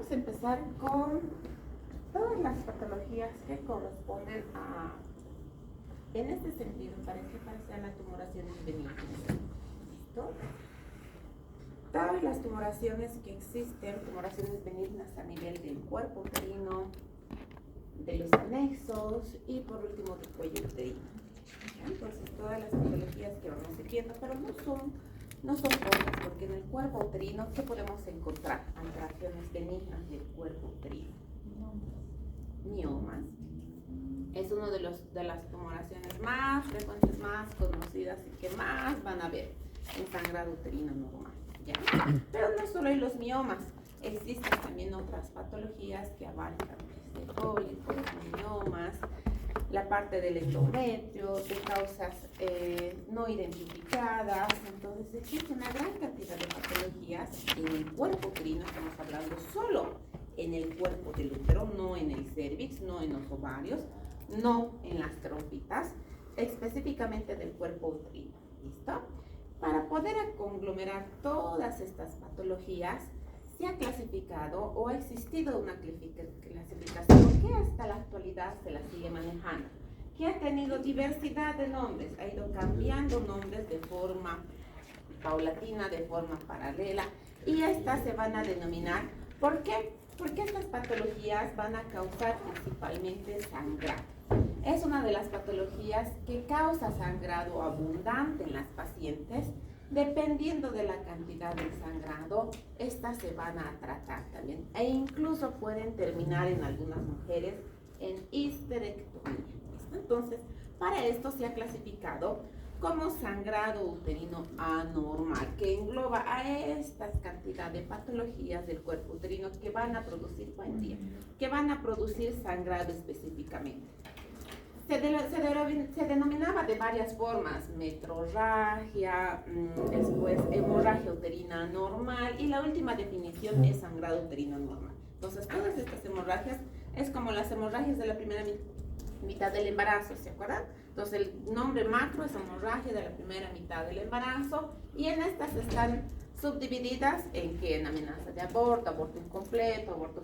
vamos a empezar con todas las patologías que corresponden a, en este sentido, para las tumoraciones benignas. ¿Listo? Todas las tumoraciones que existen, tumoraciones benignas a nivel del cuerpo uterino, de los anexos y por último del cuello uterino. Entonces todas las patologías que vamos viendo, pero no son pocas, porque en el cuerpo uterino, ¿qué podemos encontrar? Alteraciones benignas del cuerpo uterino. Miomas. Es uno de las tumoraciones más frecuentes, más conocidas y que más van a ver en sangrado uterino normal. ¿Ya? Pero no solo hay los miomas, existen también otras patologías que abarcan desde pólipos, miomas, la parte del endometrio, de causas no identificadas. Entonces existe una gran cantidad de patologías en el cuerpo uterino. Estamos hablando solo en el cuerpo del útero, no en el cérvix, no en los ovarios, no en las trompitas, específicamente del cuerpo uterino. ¿Listo? Para poder conglomerar todas estas patologías, se ha clasificado o ha existido una clasificación que hasta la actualidad se la sigue manejando, que ha tenido diversidad de nombres, ha ido cambiando nombres de forma paulatina, de forma paralela, y estas se van a denominar. ¿Por qué? Porque estas patologías van a causar principalmente sangrado. Es una de las patologías que causa sangrado abundante en las pacientes. Dependiendo de la cantidad de sangrado, estas se van a tratar también. E incluso pueden terminar en algunas mujeres en histerectomía. Entonces, para esto se ha clasificado como sangrado uterino anormal, que engloba a esta cantidad de patologías del cuerpo uterino que van a producir, que van a producir sangrado específicamente. Se denominaba de varias formas: metrorragia, después hemorragia uterina normal, y la última definición es sangrado uterino normal. Entonces, todas estas hemorragias es como las hemorragias de la primera mitad del embarazo, ¿se acuerdan? Entonces, el nombre macro es hemorragia de la primera mitad del embarazo, y en estas están subdivididas en que en amenaza de aborto, aborto completo, aborto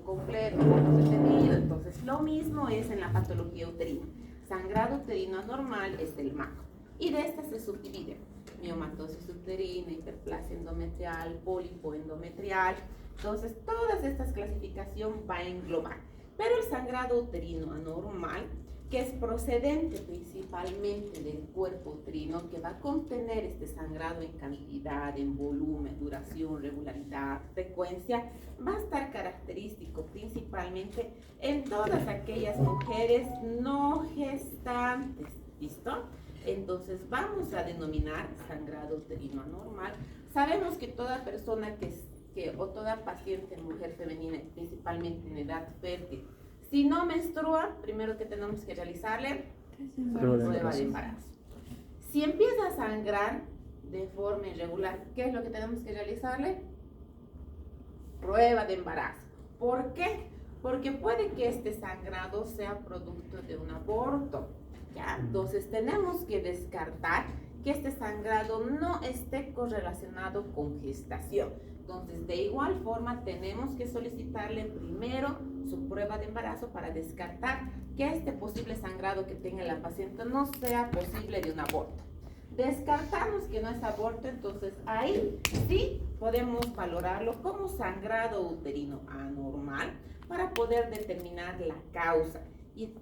detenido. Entonces, lo mismo es en la patología uterina. Sangrado uterino anormal es el macro, y de estas se subdividen: miomatosis uterina, hiperplasia endometrial, pólipo endometrial. Entonces, todas estas clasificaciones va a englobar. Pero el sangrado uterino anormal, que es procedente principalmente del cuerpo uterino, que va a contener este sangrado en cantidad, en volumen, duración, regularidad, frecuencia, va a estar característico principalmente en todas aquellas mujeres no gestantes. ¿Listo? Entonces vamos a denominar sangrado uterino anormal. Sabemos que toda persona o toda paciente mujer femenina, principalmente en edad fértil, si no menstrua, primero que tenemos que realizarle prueba de embarazo. Si empieza a sangrar de forma irregular, ¿qué es lo que tenemos que realizarle? Prueba de embarazo. ¿Por qué? Porque puede que este sangrado sea producto de un aborto. ¿Ya? Entonces tenemos que descartar que este sangrado no esté correlacionado con gestación. Entonces, de igual forma, tenemos que solicitarle primero su prueba de embarazo para descartar que este posible sangrado que tenga la paciente no sea posible de un aborto. Descartamos que no es aborto, entonces ahí sí podemos valorarlo como sangrado uterino anormal para poder determinar la causa.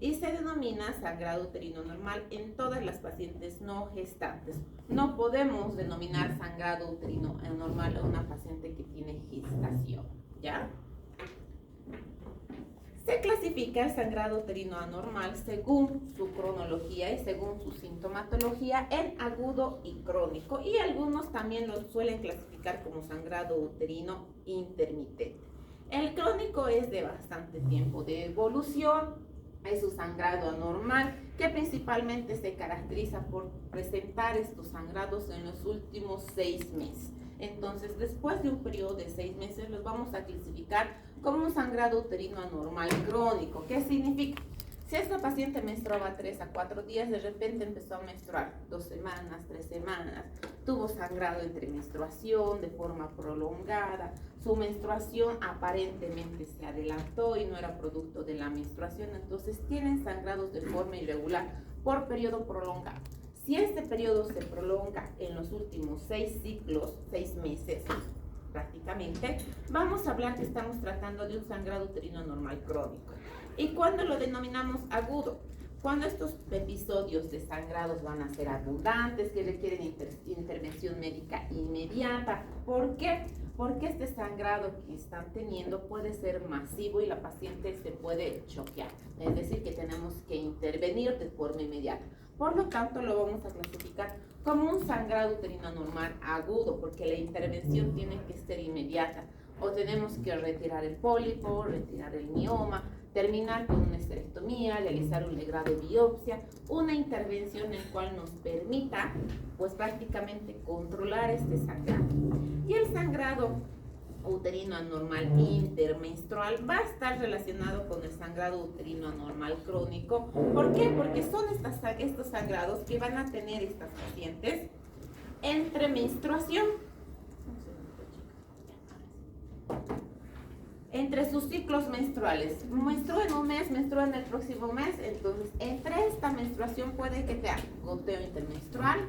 Y se denomina sangrado uterino normal en todas las pacientes no gestantes. No podemos denominar sangrado uterino anormal a una paciente que tiene gestación, ¿ya? Se clasifica el sangrado uterino anormal según su cronología y según su sintomatología en agudo y crónico, y algunos también lo suelen clasificar como sangrado uterino intermitente. El crónico es de bastante tiempo de evolución. Es un sangrado anormal que principalmente se caracteriza por presentar estos sangrados en los últimos 6 meses. Entonces, después de un periodo de 6 meses, los vamos a clasificar como un sangrado uterino anormal crónico. ¿Qué significa? Si esta paciente menstruaba 3 a 4 días, de repente empezó a menstruar 2 semanas, 3 semanas, tuvo sangrado entre menstruación de forma prolongada, su menstruación aparentemente se adelantó y no era producto de la menstruación, entonces tienen sangrados de forma irregular por periodo prolongado. Si este periodo se prolonga en los últimos 6 ciclos, 6 meses, prácticamente, vamos a hablar que estamos tratando de un sangrado uterino normal crónico. ¿Y cuándo lo denominamos agudo? Cuando estos episodios de sangrados van a ser abundantes, que requieren intervención médica inmediata. ¿Por qué? Porque este sangrado que están teniendo puede ser masivo y la paciente se puede choquear. Es decir, que tenemos que intervenir de forma inmediata. Por lo tanto, lo vamos a clasificar como un sangrado uterino normal agudo, porque la intervención tiene que ser inmediata. O tenemos que retirar el pólipo, retirar el mioma, terminar con una esterectomía, realizar un legrado de biopsia, una intervención en la cual nos permita, pues prácticamente controlar este sangrado. Y el sangrado uterino anormal intermenstrual va a estar relacionado con el sangrado uterino anormal crónico. ¿Por qué? Porque son estos sangrados que van a tener estas pacientes entre menstruación, entre sus ciclos menstruales. Menstrua en un mes, menstrua en el próximo mes, entonces entre esta menstruación puede que sea goteo intermenstrual,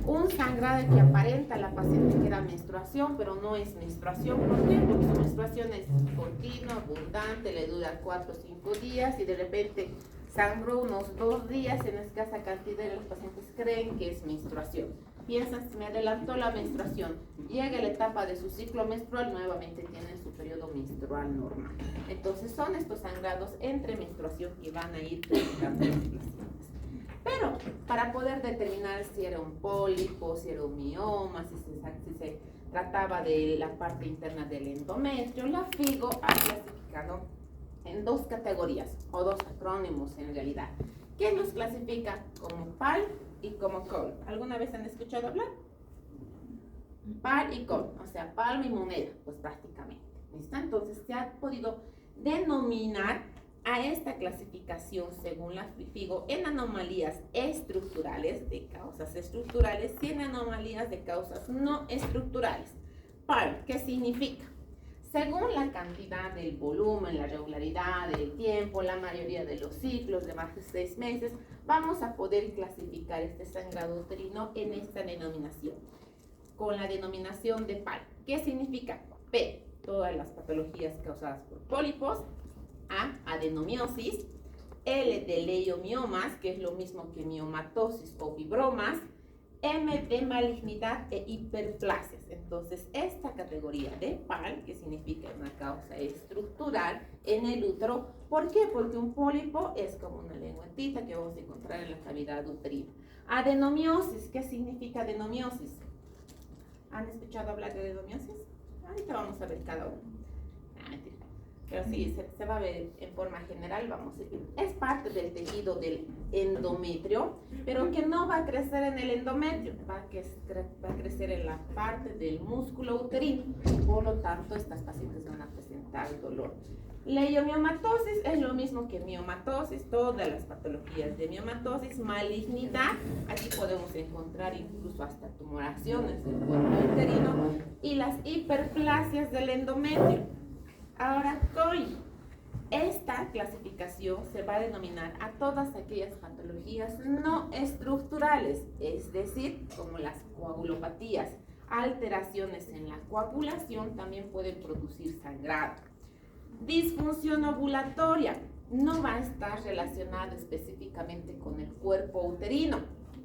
un sangrado que aparenta a la paciente que era menstruación, pero no es menstruación. ¿Por qué? Porque su menstruación es continua, abundante, le dura 4 o 5 días y de repente sangró unos 2 días en escasa cantidad y los pacientes creen que es menstruación. Piensan, me adelantó la menstruación, llega la etapa de su ciclo menstrual, nuevamente tienen su periodo menstrual normal. Entonces son estos sangrados entre menstruación que van a ir presentando los pacientes. Pero para poder determinar si era un pólipo, si era un mioma, si se trataba de la parte interna del endometrio, la FIGO ha clasificado en 2 categorías, o 2 acrónimos en realidad, que nos clasifica como PAL y como COL. ¿Alguna vez han escuchado hablar? PAL y COL, o sea, palma y moneda, pues prácticamente. ¿Listo? Entonces se ha podido denominar a esta clasificación según la FIGO en anomalías estructurales de causas estructurales y en anomalías de causas no estructurales. PAL, ¿qué significa? Según la cantidad del volumen, la regularidad del tiempo, la mayoría de los ciclos de más de 6 meses, vamos a poder clasificar este sangrado uterino en esta denominación, con la denominación de PAL. ¿Qué significa? P, todas las patologías causadas por pólipos, A, adenomiosis, L de leiomiomas, que es lo mismo que miomatosis o fibromas, M de malignidad e hiperplasias. Entonces, esta categoría de PAL, que significa una causa estructural en el útero, ¿por qué? Porque un pólipo es como una lengüetita que vamos a encontrar en la cavidad uterina. Adenomiosis, ¿qué significa adenomiosis? ¿Han escuchado hablar de adenomiosis? Ahorita vamos a ver cada uno. Mentira. Pero sí, se va a ver en forma general, vamos a decir. Es parte del tejido del endometrio, pero que no va a crecer en el endometrio, va a crecer en la parte del músculo uterino. Por lo tanto, estas pacientes van a presentar dolor. Leiomiomatosis es lo mismo que miomatosis, todas las patologías de miomatosis, malignidad, aquí podemos encontrar incluso hasta tumoraciones del cuerpo uterino y las hiperplasias del endometrio. Ahora, COI. Esta clasificación se va a denominar a todas aquellas patologías no estructurales, es decir, como las coagulopatías. Alteraciones en la coagulación también pueden producir sangrado. Disfunción ovulatoria no va a estar relacionada específicamente con el cuerpo uterino,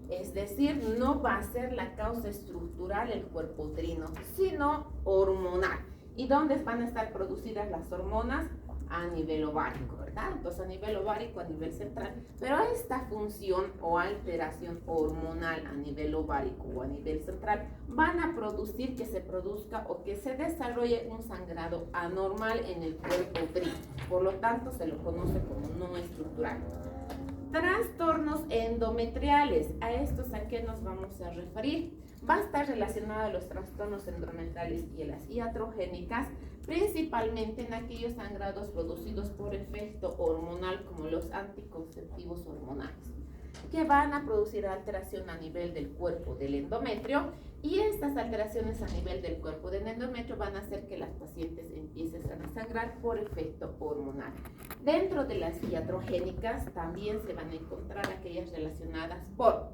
es decir, no va a ser la causa estructural el cuerpo uterino, sino hormonal. ¿Y dónde van a estar producidas las hormonas? A nivel ovárico, ¿verdad? Entonces a nivel ovárico, a nivel central. Pero esta función o alteración hormonal a nivel ovárico o a nivel central van a producir que se produzca o que se desarrolle un sangrado anormal en el cuerpo uterino. Por lo tanto, se lo conoce como no estructural. Trastornos endometriales. ¿A estos a qué nos vamos a referir? Va a estar relacionado a los trastornos endometriales y a las iatrogénicas, principalmente en aquellos sangrados producidos por efecto hormonal, como los anticonceptivos hormonales, que van a producir alteración a nivel del cuerpo del endometrio, y estas alteraciones a nivel del cuerpo del endometrio van a hacer que las pacientes empiecen a sangrar por efecto hormonal. Dentro de las iatrogénicas también se van a encontrar aquellas relacionadas por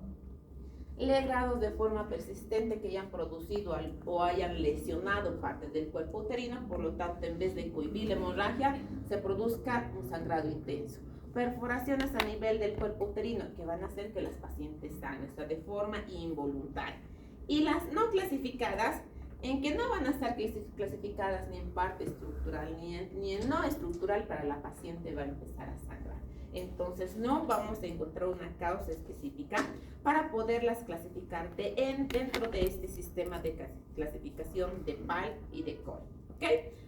legrados de forma persistente que hayan producido o hayan lesionado parte del cuerpo uterino, por lo tanto, en vez de cohibir la hemorragia, se produzca un sangrado intenso. Perforaciones a nivel del cuerpo uterino que van a hacer que las pacientes sangren, o sea, de forma involuntaria. Y las no clasificadas, en que no van a estar clasificadas ni en parte estructural ni en no estructural, para la paciente va a empezar a sangrar. Entonces no vamos a encontrar una causa específica para poderlas clasificar dentro de este sistema de clasificación de PAL y de COL. ¿Ok?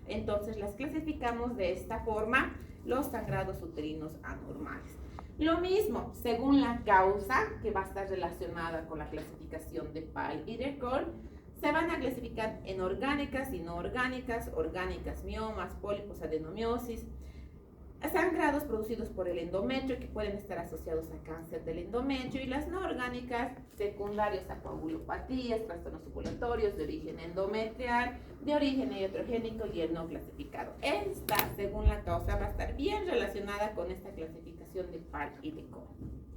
Entonces las clasificamos de esta forma: los sangrados uterinos anormales. Lo mismo, según la causa que va a estar relacionada con la clasificación de PAL y de COL, se van a clasificar en orgánicas y no orgánicas, orgánicas miomas, pólipos, adenomiosis, sangrados producidos por el endometrio que pueden estar asociados a cáncer del endometrio, y las no orgánicas secundarios a coagulopatías, trastornos ovulatorios de origen endometrial, de origen iatrogénico y el no clasificado. Esta, según la causa, va a estar bien relacionada con esta clasificación de PAL y de COL,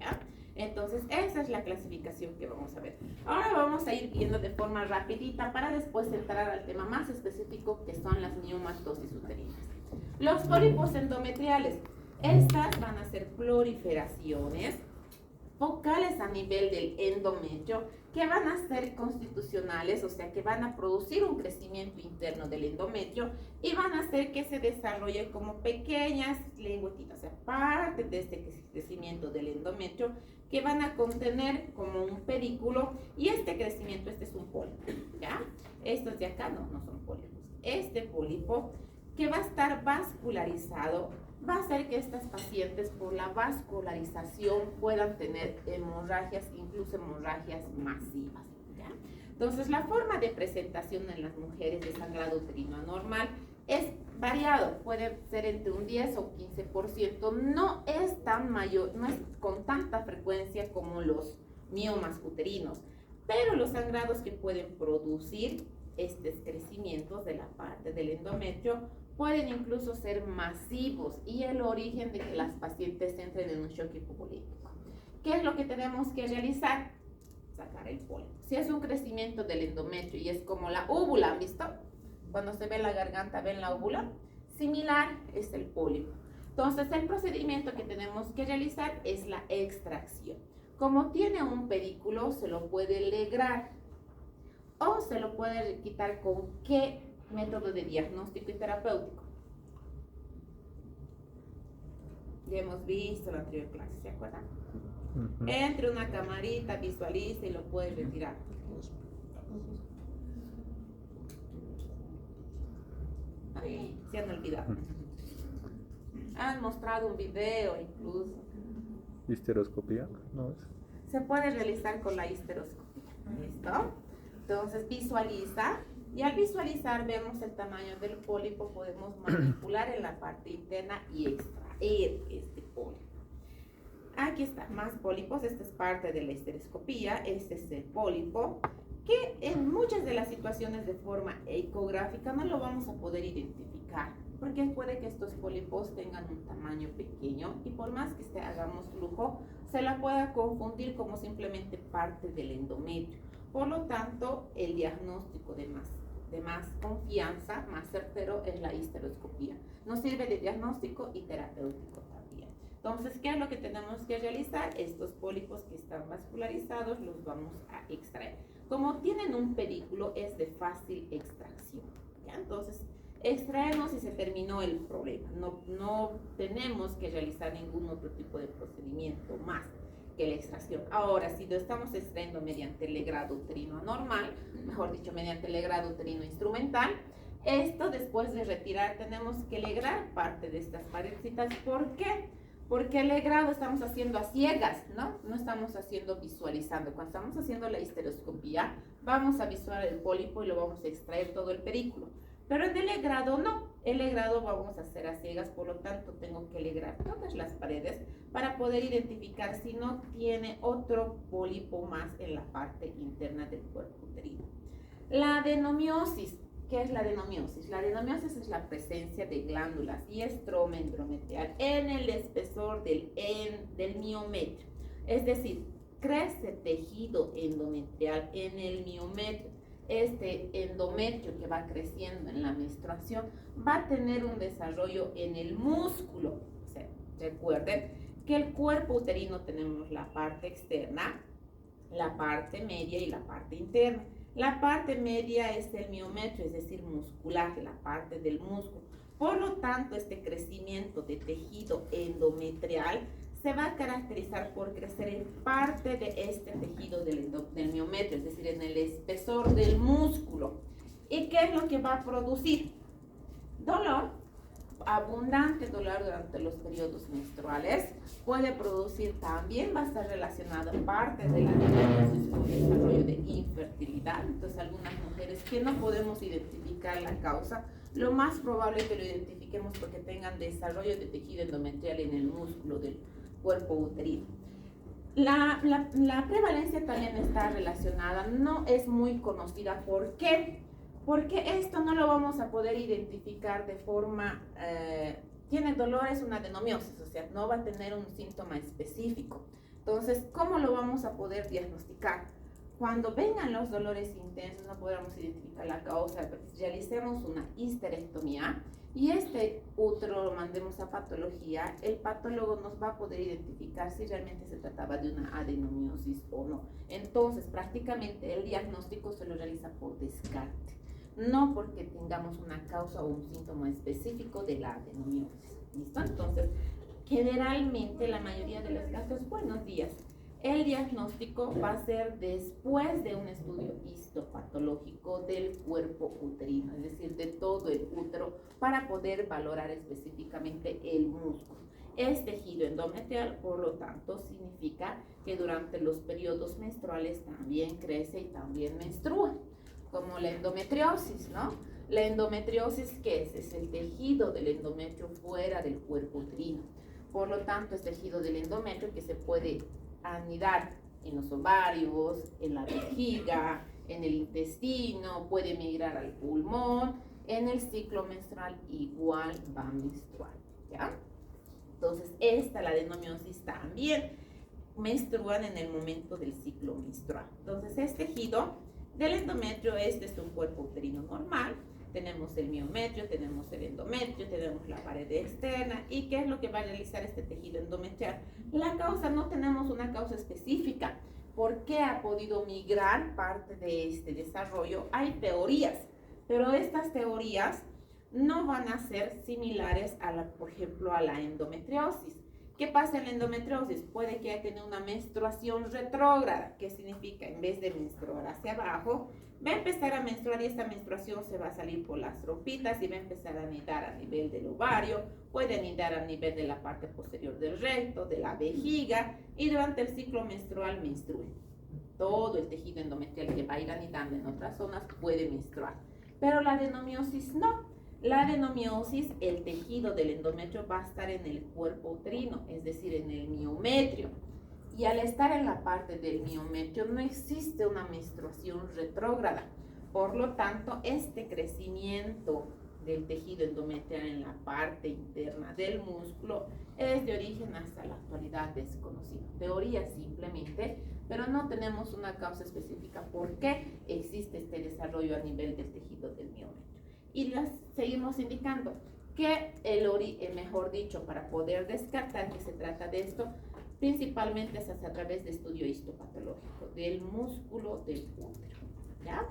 ¿ya? Entonces, esa es la clasificación que vamos a ver. Ahora vamos a ir viendo de forma rapidita para después entrar al tema más específico, que son las miomatosis uterinas. Los pólipos endometriales. Estas van a ser proliferaciones focales a nivel del endometrio que van a ser constitucionales, o sea que van a producir un crecimiento interno del endometrio y van a hacer que se desarrolle como pequeñas lengüetitas, o sea, parte de este crecimiento del endometrio, que van a contener como un pedículo, y este crecimiento, este es un pólipo, ¿ya? Estos de acá no son pólipos. Este pólipo, que va a estar vascularizado, va a hacer que estas pacientes, por la vascularización, puedan tener hemorragias, incluso hemorragias masivas, ¿ya? Entonces, la forma de presentación en las mujeres de sangrado uterino anormal es variado, puede ser entre un 10 o 15%, no es tan mayor, no es con tanta frecuencia como los miomas uterinos, pero los sangrados que pueden producir estos crecimientos de la parte del endometrio pueden incluso ser masivos, y el origen de que las pacientes entren en un shock hipovolémico. ¿Qué es lo que tenemos que realizar? Sacar el pólipo. Si es un crecimiento del endometrio y es como la úvula, ¿han visto? Cuando se ve la garganta, ¿ven la úvula? Similar es el pólipo. Entonces, el procedimiento que tenemos que realizar es la extracción. Como tiene un pedículo, se lo puede legrar o se lo puede quitar con qué método de diagnóstico y terapéutico. Ya hemos visto la anterior clase, ¿se acuerdan? Entre una camarita, visualiza y lo puede retirar. Ay, se han olvidado. Han mostrado un video incluso. ¿Histeroscopía? ¿No es? Se puede realizar con la histeroscopía. ¿Listo? Entonces visualiza, y al visualizar vemos el tamaño del pólipo, podemos manipular en la parte interna y extraer este pólipo. Aquí está, más pólipos. Esta es parte de la histeroscopía. Este es el pólipo, que en muchas de las situaciones de forma ecográfica no lo vamos a poder identificar, porque puede que estos pólipos tengan un tamaño pequeño y por más que hagamos flujo, se la pueda confundir como simplemente parte del endometrio. Por lo tanto, el diagnóstico de más confianza, más certero, es la histeroscopía. Nos sirve de diagnóstico y terapéutico también. Entonces, ¿qué es lo que tenemos que realizar? Estos pólipos que están vascularizados los vamos a extraer. Como tienen un pedículo, es de fácil extracción, ¿ya? Entonces, extraemos y se terminó el problema. No tenemos que realizar ningún otro tipo de procedimiento más que la extracción. Ahora, si lo estamos extrayendo mediante el legrado uterino anormal, mejor dicho, mediante el legrado uterino instrumental, esto después de retirar tenemos que legrar parte de estas paredcitas. ¿Por qué? Porque el legrado estamos haciendo a ciegas, ¿no? No estamos haciendo visualizando. Cuando estamos haciendo la histeroscopía, vamos a visualizar el pólipo y lo vamos a extraer todo el perículo. Pero en el legrado no, el legrado vamos a hacer a ciegas, por lo tanto tengo que legrar todas las paredes para poder identificar si no tiene otro pólipo más en la parte interna del cuerpo uterino. La adenomiosis. ¿Qué es la adenomiosis? La adenomiosis es la presencia de glándulas y estroma endometrial en el espesor del miometrio. Es decir, crece tejido endometrial en el miometrio. Este endometrio que va creciendo en la menstruación va a tener un desarrollo en el músculo. O sea, recuerden que el cuerpo uterino tenemos la parte externa, la parte media y la parte interna. La parte media es el miometrio, es decir, muscular, la parte del músculo. Por lo tanto, este crecimiento de tejido endometrial se va a caracterizar por crecer en parte de este tejido del miometrio, es decir, en el espesor del músculo. ¿Y qué es lo que va a producir? Dolor, abundante dolor durante los periodos menstruales. Puede producir también, va a estar relacionado parte de la adenomiosis con el desarrollo de infertilidad. Entonces, algunas mujeres que no podemos identificar la causa, lo más probable es que lo identifiquemos porque tengan desarrollo de tejido endometrial en el músculo del cuerpo uterino. La prevalencia también está relacionada, no es muy conocida. ¿Por qué? Porque esto no lo vamos a poder identificar de forma, tiene dolor, es una adenomiosis, o sea, no va a tener un síntoma específico. Entonces, ¿cómo lo vamos a poder diagnosticar? Cuando vengan los dolores intensos, no podamos identificar la causa, realicemos una histerectomía y este útero lo mandemos a patología, el patólogo nos va a poder identificar si realmente se trataba de una adenomiosis o no. Entonces, prácticamente el diagnóstico se lo realiza por descarte, no porque tengamos una causa o un síntoma específico de la adenomiosis. ¿Listo? Entonces, generalmente la mayoría de los casos, buenos días, el diagnóstico va a ser después de un estudio histopatológico del cuerpo uterino, es decir, de todo el útero, para poder valorar específicamente el músculo. Es tejido endometrial, por lo tanto, significa que durante los periodos menstruales también crece y también menstrua, como la endometriosis, ¿no? La endometriosis, ¿qué es? Es el tejido del endometrio fuera del cuerpo uterino. Por lo tanto, es tejido del endometrio que se puede anidar en los ovarios, en la vejiga, en el intestino, puede migrar al pulmón. En el ciclo menstrual igual va a menstruar, ¿ya? Entonces, la adenomiosis también menstruan en el momento del ciclo menstrual. Entonces, es tejido del endometrio. Este es un cuerpo uterino normal. Tenemos el miometrio, tenemos el endometrio, tenemos la pared externa. ¿Y qué es lo que va a realizar este tejido endometrial? La causa, no tenemos una causa específica. ¿Por qué ha podido migrar parte de este desarrollo? Hay teorías, pero estas teorías no van a ser similares por ejemplo, a la endometriosis. ¿Qué pasa en la endometriosis? Puede que haya tenido una menstruación retrógrada, que significa en vez de menstruar hacia abajo, va a empezar a menstruar y esta menstruación se va a salir por las trompitas y va a empezar a anidar a nivel del ovario, puede anidar a nivel de la parte posterior del recto, de la vejiga, y durante el ciclo menstrual menstrue. Todo el tejido endometrial que va a ir anidando en otras zonas puede menstruar, pero la adenomiosis no. La adenomiosis, el tejido del endometrio va a estar en el cuerpo uterino, es decir, en el miometrio. Y al estar en la parte del miometrio no existe una menstruación retrógrada. Por lo tanto, este crecimiento del tejido endometrial en la parte interna del músculo es de origen hasta la actualidad desconocido. Teoría simplemente, pero no tenemos una causa específica por qué existe este desarrollo a nivel del tejido del miometrio. Y las seguimos indicando que mejor dicho, para poder descartar que se trata de esto, principalmente es a través de estudio histopatológico del músculo del útero, ¿ya?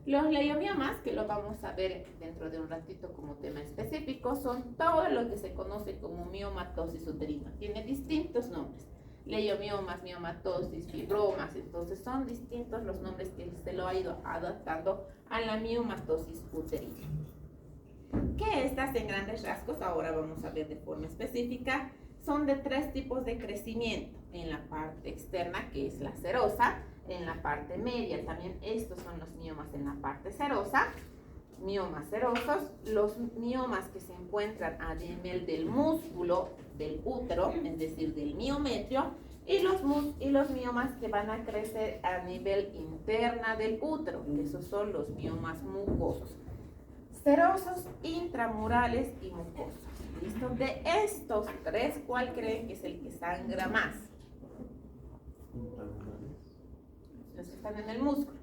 Los leiomiomas, que lo vamos a ver dentro de un ratito como tema específico, son todo lo que se conoce como miomatosis uterina. Tiene distintos nombres: leiomiomas, miomatosis, fibromas. Entonces son distintos los nombres que se lo ha ido adaptando a la miomatosis uterina. Que estas en grandes rasgos, ahora vamos a ver de forma específica, son de 3 tipos de crecimiento. En la parte externa, que es la serosa, en la parte media también estos son los miomas en la parte serosa, miomas serosos, los miomas que se encuentran a nivel del músculo del útero, es decir, del miometrio, y los miomas que van a crecer a nivel interna del útero, que esos son los miomas mucosos. Serosos, intramurales y mucosos. ¿Listo? De estos 3, ¿cuál creen que es el que sangra más? Los que están en el músculo.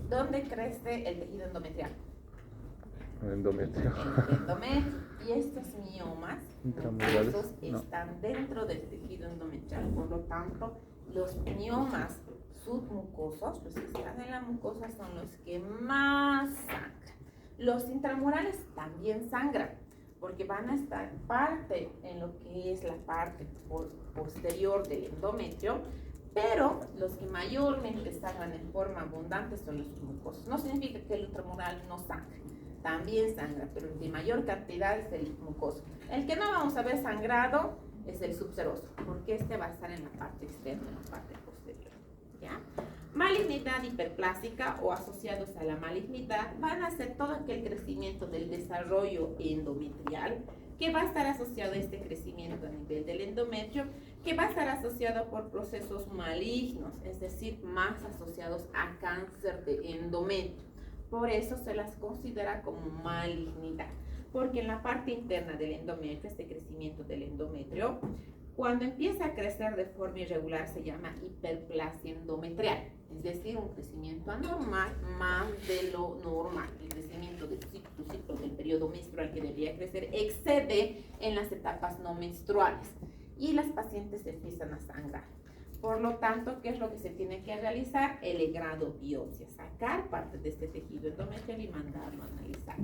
¿Dónde crece el tejido endometrial? Endometrio. El endometrio. Y estos miomas Intramurales, mucosos están dentro del tejido endometrial. Por lo tanto, los miomas submucosos, los que están en la mucosa, son los que más sangran. Los intramurales también sangran, porque van a estar parte en lo que es la parte posterior del endometrio, pero los que mayormente sangran en forma abundante son los mucosos. No significa que el intramural no sangre, también sangra, pero de mayor cantidad es el mucoso. El que no vamos a ver sangrado es el subseroso, porque este va a estar en la parte externa, en la parte posterior. ¿Ya? Malignidad hiperplástica o asociados a la malignidad van a ser todo aquel crecimiento del desarrollo endometrial que va a estar asociado a este crecimiento a nivel del endometrio, que va a estar asociado por procesos malignos, es decir, más asociados a cáncer de endometrio. Por eso se las considera como malignidad, porque en la parte interna del endometrio, este crecimiento del endometrio, cuando empieza a crecer de forma irregular se llama hiperplasia endometrial, es decir, un crecimiento anormal más de lo normal. El crecimiento del ciclo del periodo menstrual que debería crecer excede en las etapas no menstruales y las pacientes empiezan a sangrar. Por lo tanto, ¿qué es lo que se tiene que realizar? El grado biopsia, sacar parte de este tejido endometrial y mandarlo a analizar.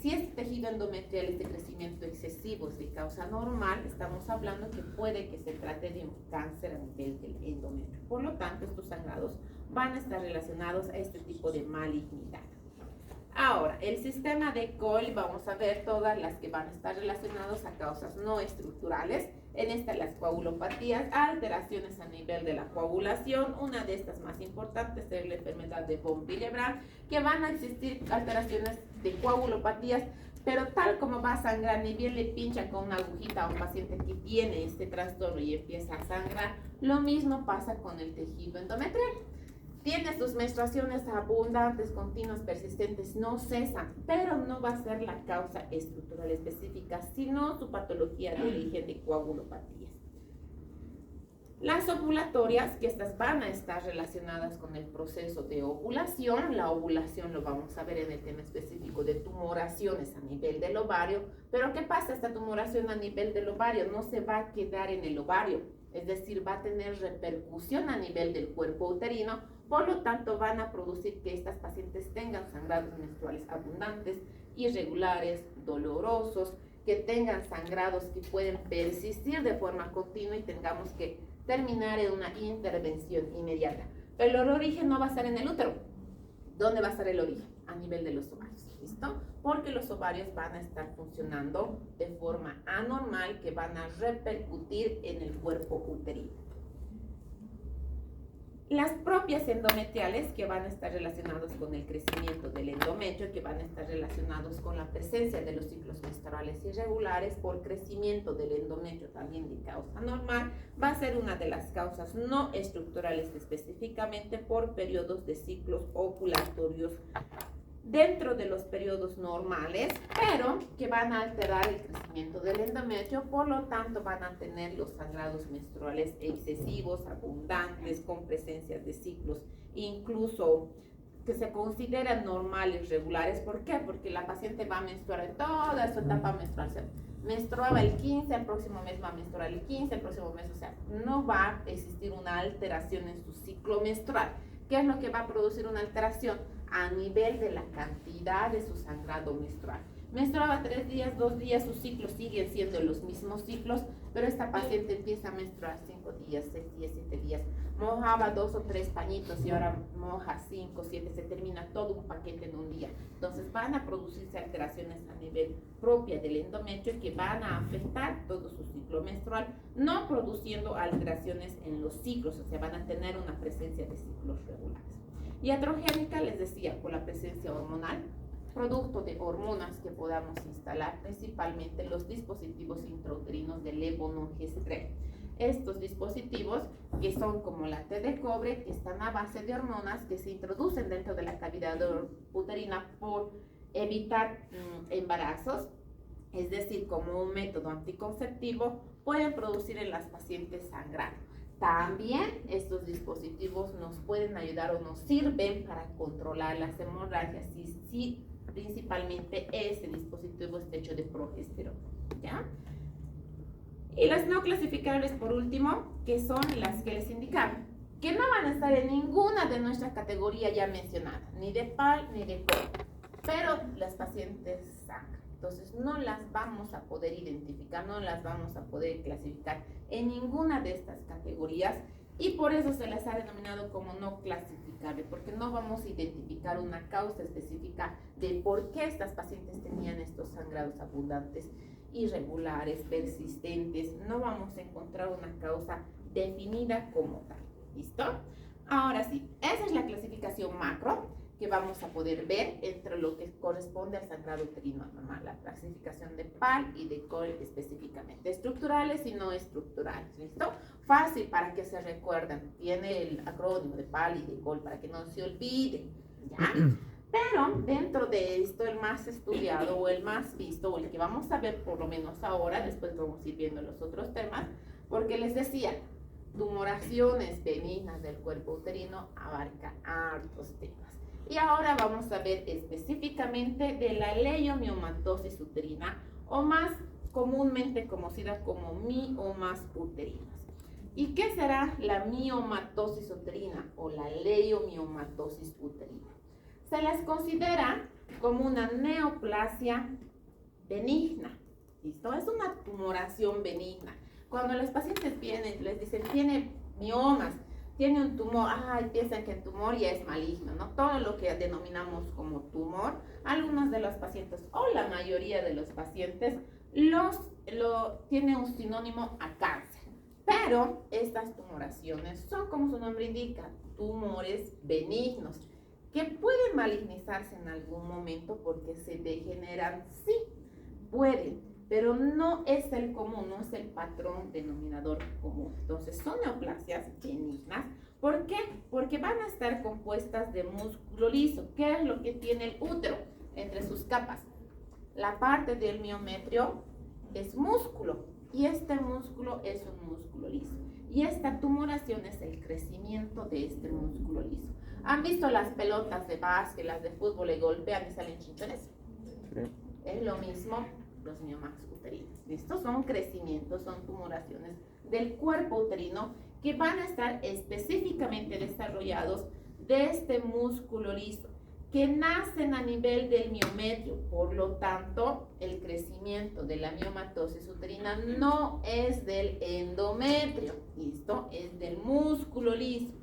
Si este tejido endometrial es de crecimiento excesivo, es de causa normal, estamos hablando que puede que se trate de un cáncer a nivel del endometrio. Por lo tanto, estos sangrados van a estar relacionados a este tipo de malignidad. Ahora, el sistema de Coyle, vamos a ver todas las que van a estar relacionadas a causas no estructurales. En esta, las coagulopatías, alteraciones a nivel de la coagulación. Una de estas más importantes es la enfermedad de von Willebrand, que van a existir alteraciones de coagulopatías, pero tal como va a sangrar, ni bien le pinchan con una agujita a un paciente que tiene este trastorno y empieza a sangrar, lo mismo pasa con el tejido endometrial. Tiene sus menstruaciones abundantes, continuas, persistentes, no cesan, pero no va a ser la causa estructural específica, sino su patología de origen de coagulopatías. Las ovulatorias, que estas van a estar relacionadas con el proceso de ovulación. La ovulación lo vamos a ver en el tema específico de tumoraciones a nivel del ovario. Pero ¿qué pasa? Esta tumoración a nivel del ovario no se va a quedar en el ovario, es decir, va a tener repercusión a nivel del cuerpo uterino. Por lo tanto, van a producir que estas pacientes tengan sangrados menstruales abundantes, irregulares, dolorosos, que tengan sangrados que pueden persistir de forma continua y tengamos que terminar en una intervención inmediata. Pero el origen no va a estar en el útero. ¿Dónde va a estar el origen? A nivel de los ovarios, ¿listo? Porque los ovarios van a estar funcionando de forma anormal que van a repercutir en el cuerpo uterino. Las propias endometriales, que van a estar relacionados con el crecimiento del endometrio, que van a estar relacionados con la presencia de los ciclos menstruales irregulares por crecimiento del endometrio también de causa normal, va a ser una de las causas no estructurales específicamente por periodos de ciclos ovulatorios dentro de los periodos normales, pero que van a alterar el crecimiento del endometrio, por lo tanto van a tener los sangrados menstruales excesivos, abundantes, con presencia de ciclos, incluso que se consideran normales, regulares. ¿Por qué? Porque la paciente va a menstruar en toda su etapa menstrual. Menstruaba el 15, el próximo mes va a menstruar el 15, el próximo mes, o sea, no va a existir una alteración en su ciclo menstrual. ¿Qué es lo que va a producir una alteración? A nivel de la cantidad de su sangrado menstrual. Menstruaba 3 días, 2 días, sus ciclos siguen siendo los mismos ciclos, pero esta paciente empieza a menstruar 5 días, 6 días, 7 días. Mojaba 2 o 3 pañitos y ahora moja 5, 7, se termina todo un paquete en un día. Entonces van a producirse alteraciones a nivel propia del endometrio que van a afectar todo su ciclo menstrual, no produciendo alteraciones en los ciclos, o sea, van a tener una presencia de ciclos regulares. Iatrogénica, les decía, por la presencia hormonal, producto de hormonas que podamos instalar, principalmente los dispositivos intrauterinos de levonorgestrel. Estos dispositivos, que son como la T de cobre, que están a base de hormonas que se introducen dentro de la cavidad uterina por evitar embarazos, es decir, como un método anticonceptivo, pueden producir en las pacientes sangrado. También estos dispositivos nos pueden ayudar o nos sirven para controlar las hemorragias si principalmente ese dispositivo está hecho de progesterona, ¿ya? Y las no clasificables, por último, que son las que les indicaba, que no van a estar en ninguna de nuestras categorías ya mencionadas, ni de PAL ni de COL, pero las pacientes sangran. Entonces no las vamos a poder identificar, no las vamos a poder clasificar en ninguna de estas categorías y por eso se las ha denominado como no clasificable, porque no vamos a identificar una causa específica de por qué estas pacientes tenían estos sangrados abundantes, irregulares, persistentes. No vamos a encontrar una causa definida como tal. ¿Listo? Ahora sí, esa es la clasificación macro que vamos a poder ver entre lo que corresponde al sangrado uterino normal, la clasificación de PAL y de COL específicamente, estructurales y no estructurales, ¿listo? Fácil para que se recuerden, tiene el acrónimo de PAL y de COL para que no se olviden, ¿ya? Pero dentro de esto, el más estudiado o el más visto, o el que vamos a ver por lo menos ahora, después vamos a ir viendo los otros temas, porque les decía, tumoraciones benignas del cuerpo uterino abarca hartos temas. Y ahora vamos a ver específicamente de la leiomiomatosis uterina, o más comúnmente conocida como miomas uterinas. ¿Y qué será la miomatosis uterina o la leiomiomatosis uterina? Se les considera como una neoplasia benigna. ¿Listo? Es una tumoración benigna. Cuando los pacientes vienen, les dicen, tiene miomas, tiene un tumor, piensan que el tumor ya es maligno, ¿no? Todo lo que denominamos como tumor, algunos de los pacientes o la mayoría de los pacientes tiene un sinónimo a cáncer. Pero estas tumoraciones son, como su nombre indica, tumores benignos, que pueden malignizarse en algún momento porque se degeneran, sí, pueden, pero no es el común, no es el patrón denominador común. Entonces son neoplasias benignas. ¿Por qué? Porque van a estar compuestas de músculo liso. ¿Qué es lo que tiene el útero entre sus capas? La parte del miometrio es músculo y este músculo es un músculo liso. Y esta tumoración es el crecimiento de este músculo liso. ¿Han visto las pelotas de básquet, las de fútbol y golpean y salen chinchones? Sí. Es lo mismo los miomas uterinos. Estos son crecimientos, son tumoraciones del cuerpo uterino que van a estar específicamente desarrollados de este músculo liso, que nacen a nivel del miometrio. Por lo tanto, el crecimiento de la miomatosis uterina no es del endometrio, ¿listo? Es del músculo liso.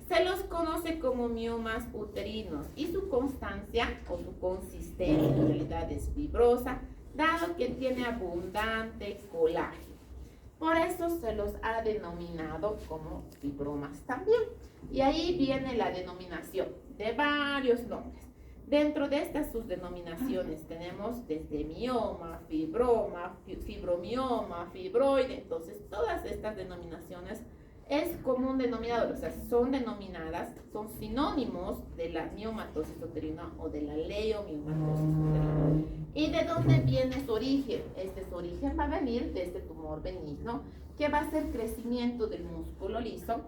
Se los conoce como miomas uterinos y su constancia o su consistencia en realidad es fibrosa, dado que tiene abundante colágeno. Por eso se los ha denominado como fibromas también. Y ahí viene la denominación de varios nombres. Dentro de estas sus denominaciones tenemos desde mioma, fibroma, fibromioma, fibroide. Entonces todas estas denominaciones es como un denominador, o sea, son denominadas, son sinónimos de la miomatosis uterina o de la leiomiomatosis uterina. ¿Y de dónde viene su origen? Su origen va a venir de este tumor benigno, que va a ser crecimiento del músculo liso.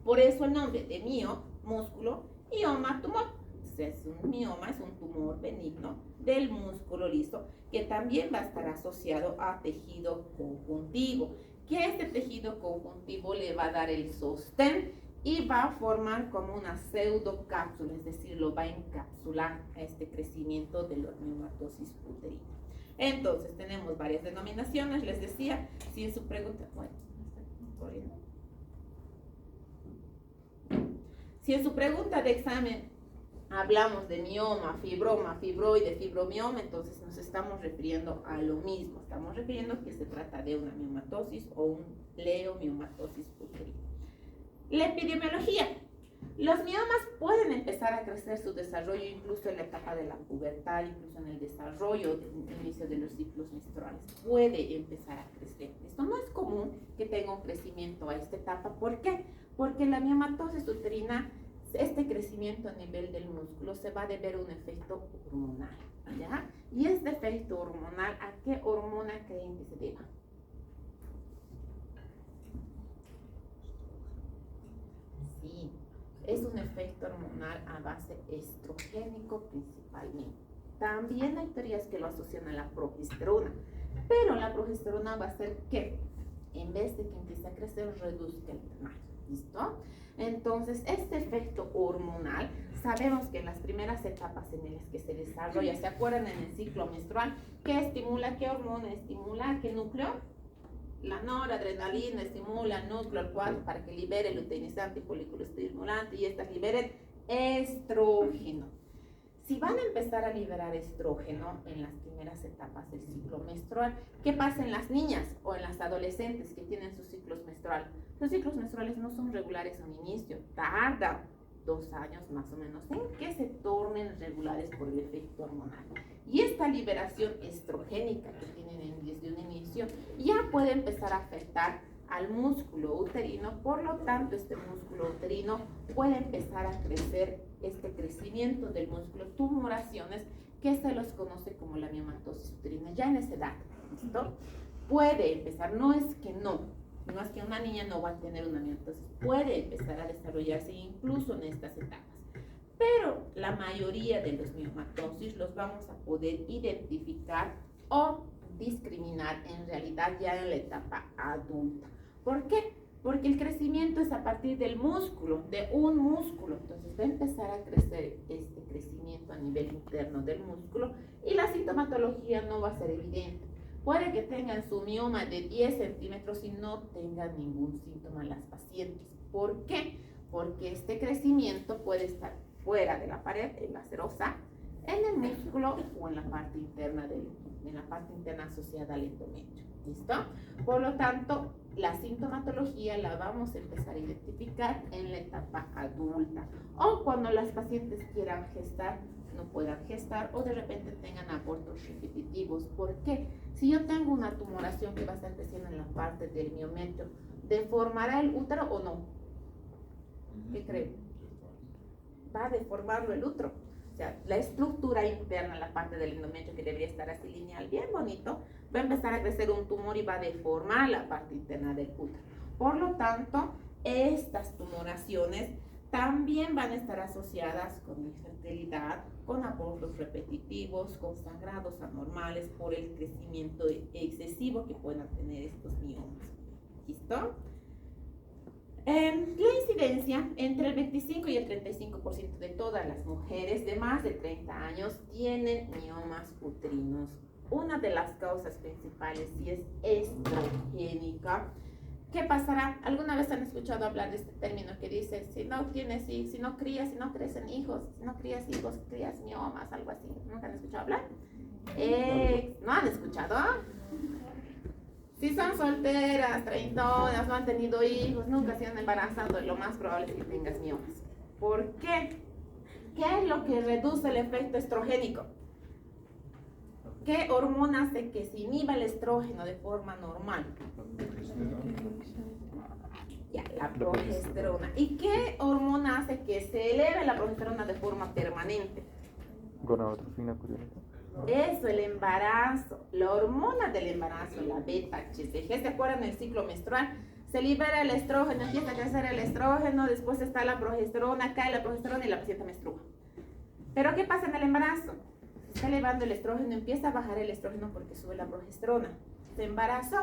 Por eso el nombre de mio, músculo, y oma, tumor. Entonces, un mioma es un tumor benigno del músculo liso, que también va a estar asociado a tejido conjuntivo, que este tejido conjuntivo le va a dar el sostén y va a formar como una pseudocápsula, es decir, lo va a encapsular a este crecimiento de la miomatosis uterina. Entonces, tenemos varias denominaciones, les decía, si en su pregunta, bueno, si en su pregunta de examen hablamos de mioma, fibroma, fibroide, fibromioma, entonces nos estamos refiriendo a lo mismo, estamos refiriendo que se trata de una miomatosis o un leomiomatosis uterina. La epidemiología. Los miomas pueden empezar a crecer su desarrollo incluso en la etapa de la pubertad, incluso en el desarrollo del inicio de los ciclos menstruales. Puede empezar a crecer. Esto no es común que tenga un crecimiento a esta etapa. ¿Por qué? Porque la miomatosis uterina, este crecimiento a nivel del músculo, se va a deber a un efecto hormonal, ¿ya? Y este efecto hormonal, ¿a qué hormona creen que se deba? Sí, es un efecto hormonal a base estrogénico principalmente. También hay teorías que lo asocian a la progesterona, pero la progesterona va a hacer que, en vez de que empiece a crecer, reduzca el tamaño. ¿Listo? Entonces, este efecto hormonal, sabemos que en las primeras etapas en las que se desarrolla, ¿se acuerdan en el ciclo menstrual? ¿Qué estimula? ¿Qué hormona estimula? ¿Qué núcleo? La noradrenalina estimula el núcleo al 4 para que libere el luteinizante y folículo estimulante y estas liberen estrógeno. Si van a empezar a liberar estrógeno en las primeras etapas del ciclo menstrual, ¿qué pasa en las niñas o en las adolescentes que tienen sus ciclos menstruales? Los ciclos menstruales no son regulares a un inicio, tardan 2 años más o menos en que se tornen regulares por el efecto hormonal. Y esta liberación estrogénica que tienen desde un inicio ya puede empezar a afectar al músculo uterino, por lo tanto este músculo uterino puede empezar a crecer, este crecimiento del músculo, tumoraciones que se los conoce como la miomatosis uterina ya en esa edad, ¿listo? Puede empezar, no es que una niña no va a tener una miomatosis, puede empezar a desarrollarse incluso en estas etapas. Pero la mayoría de los miomatosis los vamos a poder identificar o discriminar en realidad ya en la etapa adulta. ¿Por qué? Porque el crecimiento es a partir del músculo, de un músculo. Entonces va a empezar a crecer este crecimiento a nivel interno del músculo y la sintomatología no va a ser evidente. Puede que tengan su mioma de 10 centímetros y no tengan ningún síntoma las pacientes. ¿Por qué? Porque este crecimiento puede estar fuera de la pared, en la serosa, en el músculo o en la parte interna asociada al endometrio. ¿Listo? Por lo tanto, la sintomatología la vamos a empezar a identificar en la etapa adulta o cuando las pacientes quieran gestar, no puedan gestar o de repente tengan abortos repetitivos. ¿Por qué? Si yo tengo una tumoración que va a estar creciendo en la parte del miometrio, ¿deformará el útero o no? ¿Qué creen? Va a deformarlo el útero. O sea, la estructura interna, la parte del endometrio que debería estar así lineal, bien bonito, va a empezar a crecer un tumor y va a deformar la parte interna del útero. Por lo tanto, estas tumoraciones también van a estar asociadas con infertilidad, con abortos repetitivos, con sangrados anormales por el crecimiento excesivo que puedan tener estos miomas. ¿Listo? La incidencia entre el 25 y el 35% de todas las mujeres de más de 30 años tienen miomas uterinos. Una de las causas principales sí es estrogénica. ¿Qué pasará? ¿Alguna vez han escuchado hablar de este término que dice si no crecen hijos, si no crías hijos, crías miomas, algo así? ¿Nunca han escuchado hablar? ¿No han escuchado? Si son solteras, treintonas, no han tenido hijos, nunca se han embarazado, lo más probable es que tengas miomas. ¿Por qué? ¿Qué es lo que reduce el efecto estrogénico? ¿Qué hormona hace que se inhiba el estrógeno de forma normal? Ya, la progesterona. ¿Y qué hormona hace que se eleve la progesterona de forma permanente? Gonadotrofina, curiosamente. Eso, el embarazo, la hormona del embarazo, la beta-HCG, ¿se acuerdan del ciclo menstrual? Se libera el estrógeno, empieza a crecer el estrógeno, después está la progesterona, cae la progesterona y la paciente menstrua. Pero ¿qué pasa en el embarazo? Se está elevando el estrógeno, empieza a bajar el estrógeno porque sube la progesterona. Se embarazó,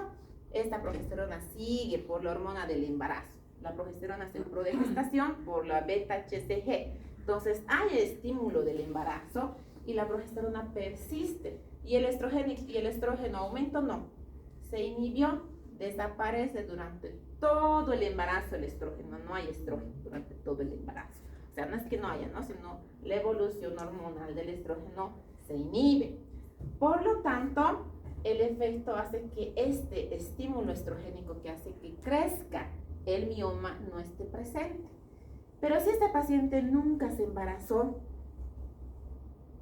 esta progesterona sigue por la hormona del embarazo. La progesterona es el pro de gestación por la beta-HCG. Entonces hay estímulo del embarazo y la progesterona persiste. Y el estrógeno aumento no. Se inhibió, desaparece durante todo el embarazo el estrógeno. No hay estrógeno durante todo el embarazo. O sea, no es que no haya, ¿no? Sino la evolución hormonal del estrógeno se inhibe. Por lo tanto, el efecto hace que este estímulo estrogénico que hace que crezca el mioma no esté presente. Pero si esta paciente nunca se embarazó,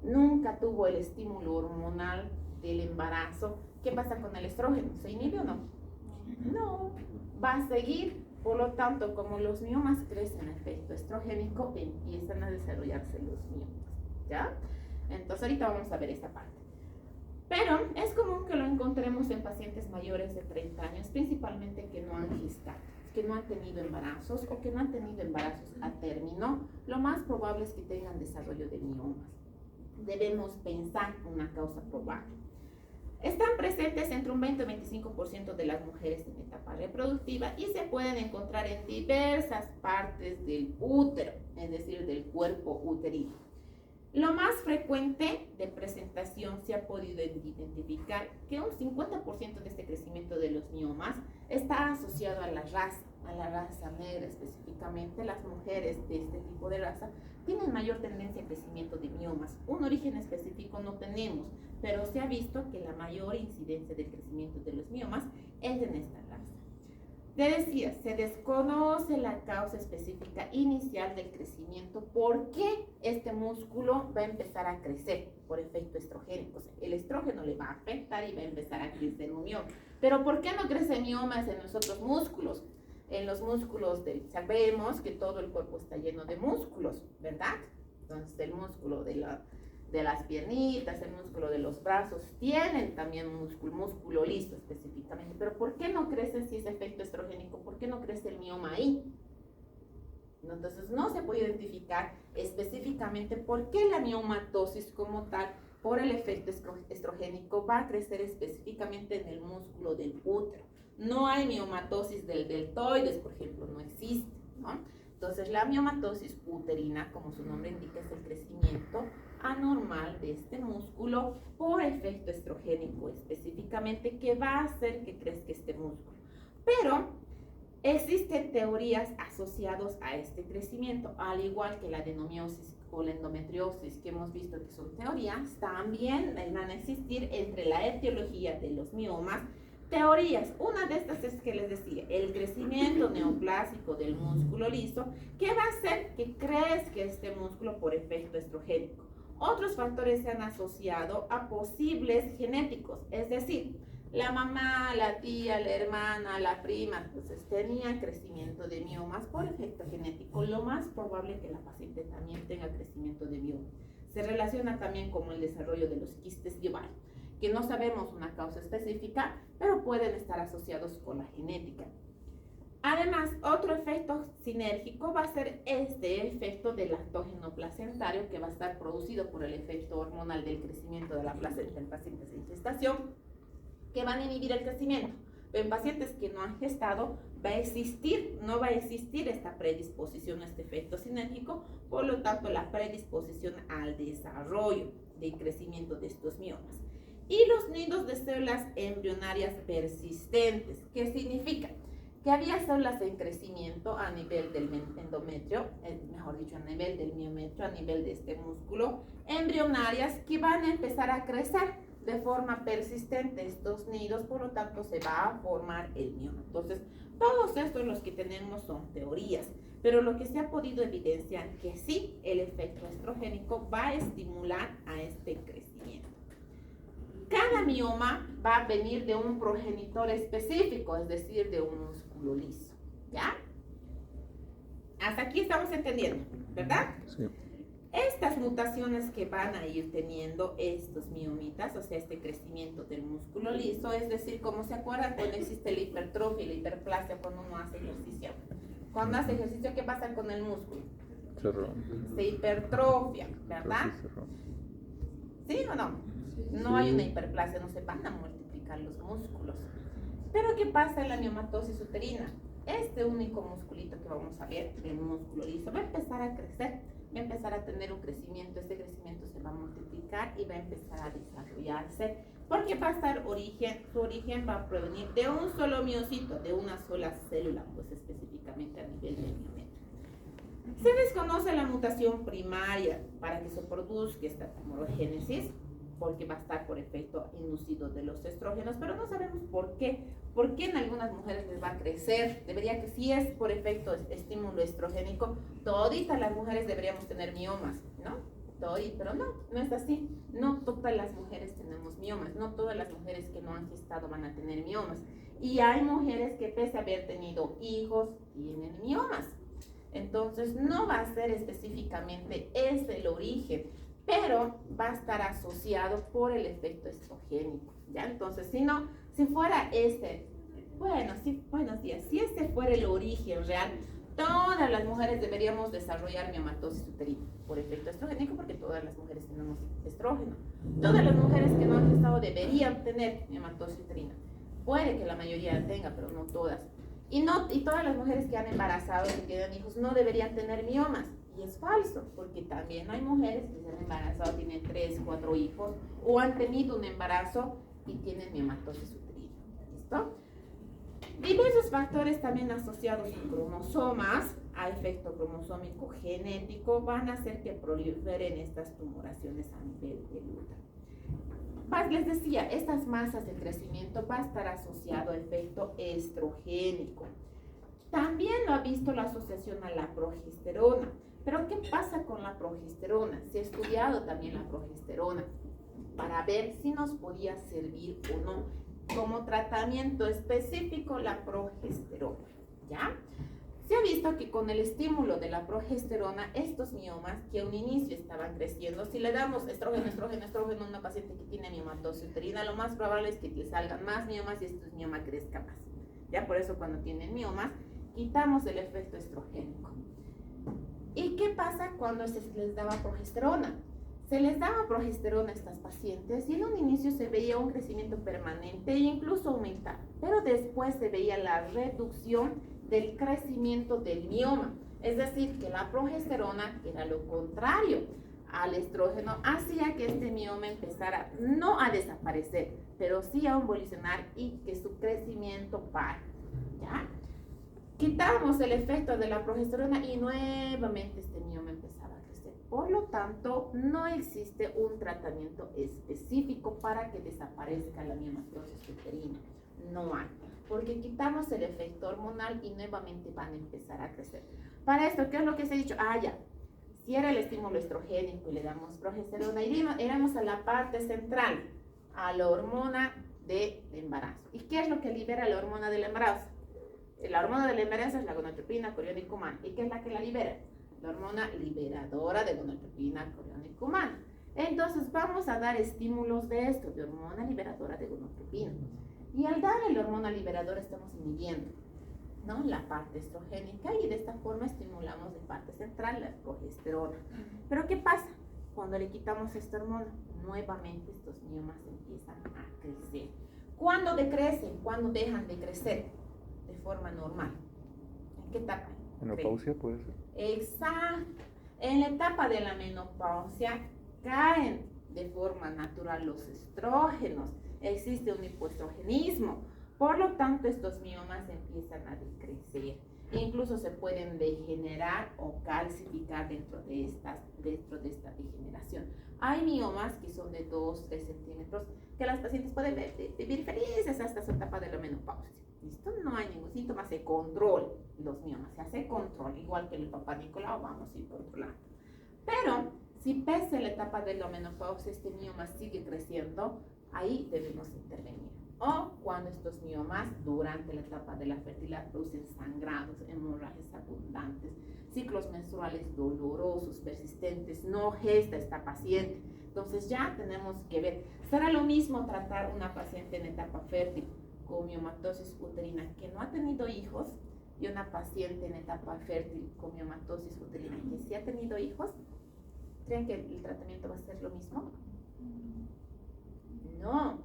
nunca tuvo el estímulo hormonal del embarazo, ¿qué pasa con el estrógeno? ¿Se inhibe o no? No, va a seguir. Por lo tanto, como los miomas crecen a efecto estrogénico, empiezan a desarrollarse los miomas, ¿ya? Entonces ahorita vamos a ver esta parte. Pero es común que lo encontremos en pacientes mayores de 30 años, principalmente que no han gestado, que no han tenido embarazos o que no han tenido embarazos a término. Lo más probable es que tengan desarrollo de miomas. Debemos pensar una causa probable. Están presentes entre un 20 y 25% de las mujeres en etapa reproductiva y se pueden encontrar en diversas partes del útero, es decir, del cuerpo uterino. Lo más frecuente de presentación se ha podido identificar que un 50% de este crecimiento de los miomas está asociado a la raza negra específicamente. Las mujeres de este tipo de raza tienen mayor tendencia a crecimiento de miomas. Un origen específico no tenemos, pero se ha visto que la mayor incidencia del crecimiento de los miomas es en esta raza. Te decía, se desconoce la causa específica inicial del crecimiento. ¿Por qué este músculo va a empezar a crecer? Por efecto estrogénico. O sea, el estrógeno le va a afectar y va a empezar a crecer un mioma. Pero ¿por qué no crecen miomas en los otros músculos? En los músculos sabemos que todo el cuerpo está lleno de músculos, ¿verdad? Entonces el músculo de las piernitas, el músculo de los brazos, tienen también músculo liso específicamente. Pero ¿por qué no crece si es efecto estrogénico? ¿Por qué no crece el mioma ahí? Entonces no se puede identificar específicamente por qué la miomatosis como tal, por el efecto estrogénico, va a crecer específicamente en el músculo del útero. No hay miomatosis del deltoides, por ejemplo, no existe, ¿no? Entonces la miomatosis uterina, como su nombre indica, es el crecimiento anormal de este músculo por efecto estrogénico específicamente, que va a hacer que crezca este músculo. Pero existen teorías asociadas a este crecimiento, al igual que la adenomiosis o la endometriosis, que hemos visto que son teorías, también van a existir entre la etiología de los miomas teorías. Una de estas es que les decía, el crecimiento neoplásico del músculo liso, que va a hacer que crezca este músculo por efecto estrogénico. Otros factores se han asociado a posibles genéticos, es decir, la mamá, la tía, la hermana, la prima, entonces tenían crecimiento de miomas por efecto genético. Lo más probable es que la paciente también tenga crecimiento de miomas. Se relaciona también con el desarrollo de los quistes de ovario, que no sabemos una causa específica, pero pueden estar asociados con la genética. Además, otro efecto sinérgico va a ser este efecto del lactógeno placentario, que va a estar producido por el efecto hormonal del crecimiento de la placenta en pacientes en gestación, que van a inhibir el crecimiento. Pero en pacientes que no han gestado, no va a existir esta predisposición a este efecto sinérgico, por lo tanto, la predisposición al desarrollo del crecimiento de estos miomas. Y los nidos de células embrionarias persistentes, ¿qué significa? Que había células en crecimiento a nivel del endometrio, mejor dicho, a nivel del miometrio, a nivel de este músculo, embrionarias que van a empezar a crecer de forma persistente estos nidos, por lo tanto se va a formar el mioma. Entonces, todos estos los que tenemos son teorías, pero lo que se ha podido evidenciar que sí, el efecto estrogénico va a estimular a este crecimiento. Cada mioma va a venir de un progenitor específico, es decir, de un músculo liso, ¿ya? Hasta aquí estamos entendiendo, ¿verdad? Sí. Estas mutaciones que van a ir teniendo estos miomitas, o sea, este crecimiento del músculo liso, es decir, como se acuerdan cuando existe la hipertrofia y la hiperplasia cuando uno hace ejercicio. Cuando hace ejercicio, ¿qué pasa con el músculo? Se hipertrofia, ¿verdad? ¿Sí o no? No hay una hiperplasia, no se van a multiplicar los músculos. Pero ¿qué pasa en la miomatosis uterina? este único musculito que vamos a ver, el músculo liso, va a empezar a crecer, va a empezar a tener un crecimiento. Este crecimiento se va a multiplicar y va a empezar a desarrollarse, porque va a estar su origen va a provenir de un solo miocito, de una sola célula, pues específicamente a nivel del miometrio. Se desconoce la mutación primaria para que se produzca esta tumorogénesis, porque va a estar por efecto inducido de los estrógenos, pero no sabemos por qué. ¿Por qué en algunas mujeres les va a crecer? Debería que si es por efecto estímulo estrogénico, toditas las mujeres deberíamos tener miomas, ¿no? Pero no es así. No todas las mujeres tenemos miomas, no todas las mujeres que no han gestado van a tener miomas. Y hay mujeres que pese a haber tenido hijos, tienen miomas. Entonces no va a ser específicamente ese el origen, pero va a estar asociado por el efecto estrogénico, ¿ya? Entonces, si fuera buenos días, si este fuera el origen real, todas las mujeres deberíamos desarrollar miomatosis uterina por efecto estrogénico, porque todas las mujeres tenemos estrógeno. Todas las mujeres que no han gestado deberían tener miomatosis uterina. Puede que la mayoría tenga, pero no todas. Y todas las mujeres que han embarazado y que tienen hijos no deberían tener miomas. Y es falso, porque también hay mujeres que se han embarazado, tienen 3, 4 hijos, o han tenido un embarazo y tienen miomatosis uterina. ¿Listo? Diversos factores también asociados a cromosomas, a efecto cromosómico genético, van a hacer que proliferen estas tumoraciones a nivel del útero. Les decía, estas masas de crecimiento va a estar asociado a efecto estrogénico. También lo ha visto la asociación a la progesterona. Pero ¿qué pasa con la progesterona? Se ha estudiado también la progesterona para ver si nos podía servir o no como tratamiento específico la progesterona, ¿ya? Se ha visto que con el estímulo de la progesterona, estos miomas que a un inicio estaban creciendo, si le damos estrógeno a una paciente que tiene miomatosis uterina, lo más probable es que le salgan más miomas y estos miomas crezcan más. Ya por eso cuando tienen miomas, quitamos el efecto estrogénico. ¿Y qué pasa cuando se les daba progesterona? Se les daba progesterona a estas pacientes y en un inicio se veía un crecimiento permanente e incluso aumentar, pero después se veía la reducción del crecimiento del mioma. Es decir, que la progesterona, que era lo contrario al estrógeno, hacía que este mioma empezara no a desaparecer, pero sí a evolucionar y que su crecimiento pare, ¿ya? Quitamos el efecto de la progesterona y nuevamente este mioma empezaba a crecer. Por lo tanto, no existe un tratamiento específico para que desaparezca la miomatosis uterina. No hay, porque quitamos el efecto hormonal y nuevamente van a empezar a crecer. Para esto, ¿qué es lo que se ha dicho? Ya, si era el estímulo estrogénico y le damos progesterona, iríamos a la parte central, a la hormona del embarazo. ¿Y qué es lo que libera la hormona del embarazo? La hormona del embarazo es la gonadotropina, coriónico humana. ¿Y qué es la que la libera? La hormona liberadora de gonadotropina, coriónico humana. Entonces vamos a dar estímulos de esto, de hormona liberadora de gonadotropina. Y al dar la hormona liberadora estamos inhibiendo, ¿no?, la parte estrogénica y de esta forma estimulamos de parte central la progesterona. Pero ¿qué pasa? Cuando le quitamos esta hormona, nuevamente estos miomas empiezan a crecer. ¿Cuándo decrecen? ¿Cuándo dejan de crecer? De forma normal. ¿En qué etapa? ¿Menopausia puede ser? Exacto. En la etapa de la menopausia caen de forma natural los estrógenos. Existe un hipoestrogenismo. Por lo tanto, estos miomas empiezan a decrecer. Incluso se pueden degenerar o calcificar dentro de esta degeneración. Hay miomas que son de 2-3 centímetros que las pacientes pueden vivir felices hasta su etapa de la menopausia. ¿Listo? No hay ningún síntoma, se controla los miomas, se hace control, igual que el papá Nicolau, vamos a ir controlando. Pero si pese la etapa de la menopausia este mioma sigue creciendo, ahí debemos intervenir. O cuando estos miomas durante la etapa de la fertilidad producen sangrados, hemorragias abundantes, ciclos menstruales dolorosos, persistentes, no gesta esta paciente. Entonces ya tenemos que ver, ¿será lo mismo tratar una paciente en etapa fértil con miomatosis uterina que no ha tenido hijos y una paciente en etapa fértil con miomatosis uterina que sí ha tenido hijos? ¿Creen que el tratamiento va a ser lo mismo? No,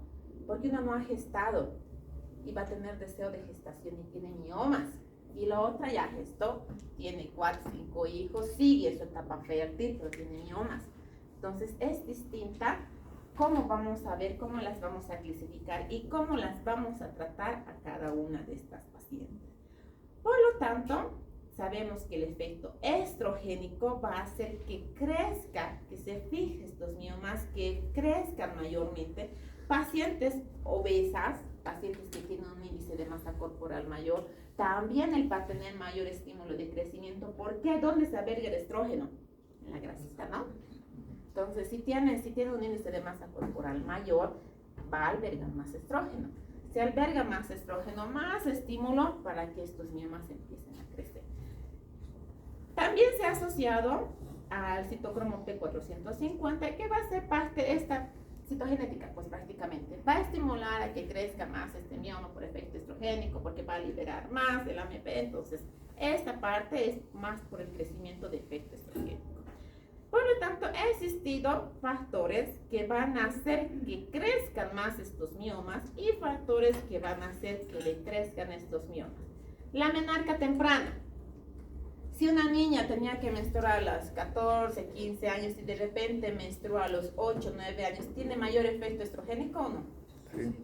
porque uno no ha gestado y va a tener deseo de gestación y tiene miomas. Y la otra ya gestó, tiene 4, 5 hijos, sigue su etapa fértil, pero tiene miomas. Entonces es distinta cómo vamos a ver, cómo las vamos a clasificar y cómo las vamos a tratar a cada una de estas pacientes. Por lo tanto, sabemos que el efecto estrogénico va a hacer que crezca, que se fije estos miomas, que crezcan mayormente. Pacientes obesas, pacientes que tienen un índice de masa corporal mayor, también él va a tener mayor estímulo de crecimiento. ¿Por qué? ¿Dónde se alberga el estrógeno? En la grasita, ¿no? Entonces, si tiene un índice de masa corporal mayor, va a albergar más estrógeno. Se alberga más estrógeno, más estímulo para que estos miomas empiecen a crecer. También se ha asociado al citocromo P450, que va a ser parte de esta citogenética, pues prácticamente. Va a estimular a que crezca más este mioma por efecto estrogénico, porque va a liberar más el AMP. Entonces, esta parte es más por el crecimiento de efecto estrogénico. Por lo tanto, ha existido factores que van a hacer que crezcan más estos miomas y factores que van a hacer que le crezcan estos miomas. La menarca temprana. Si una niña tenía que menstruar a los 14, 15 años y de repente menstrua a los 8, 9 años, ¿tiene mayor efecto estrogénico o no? Sí.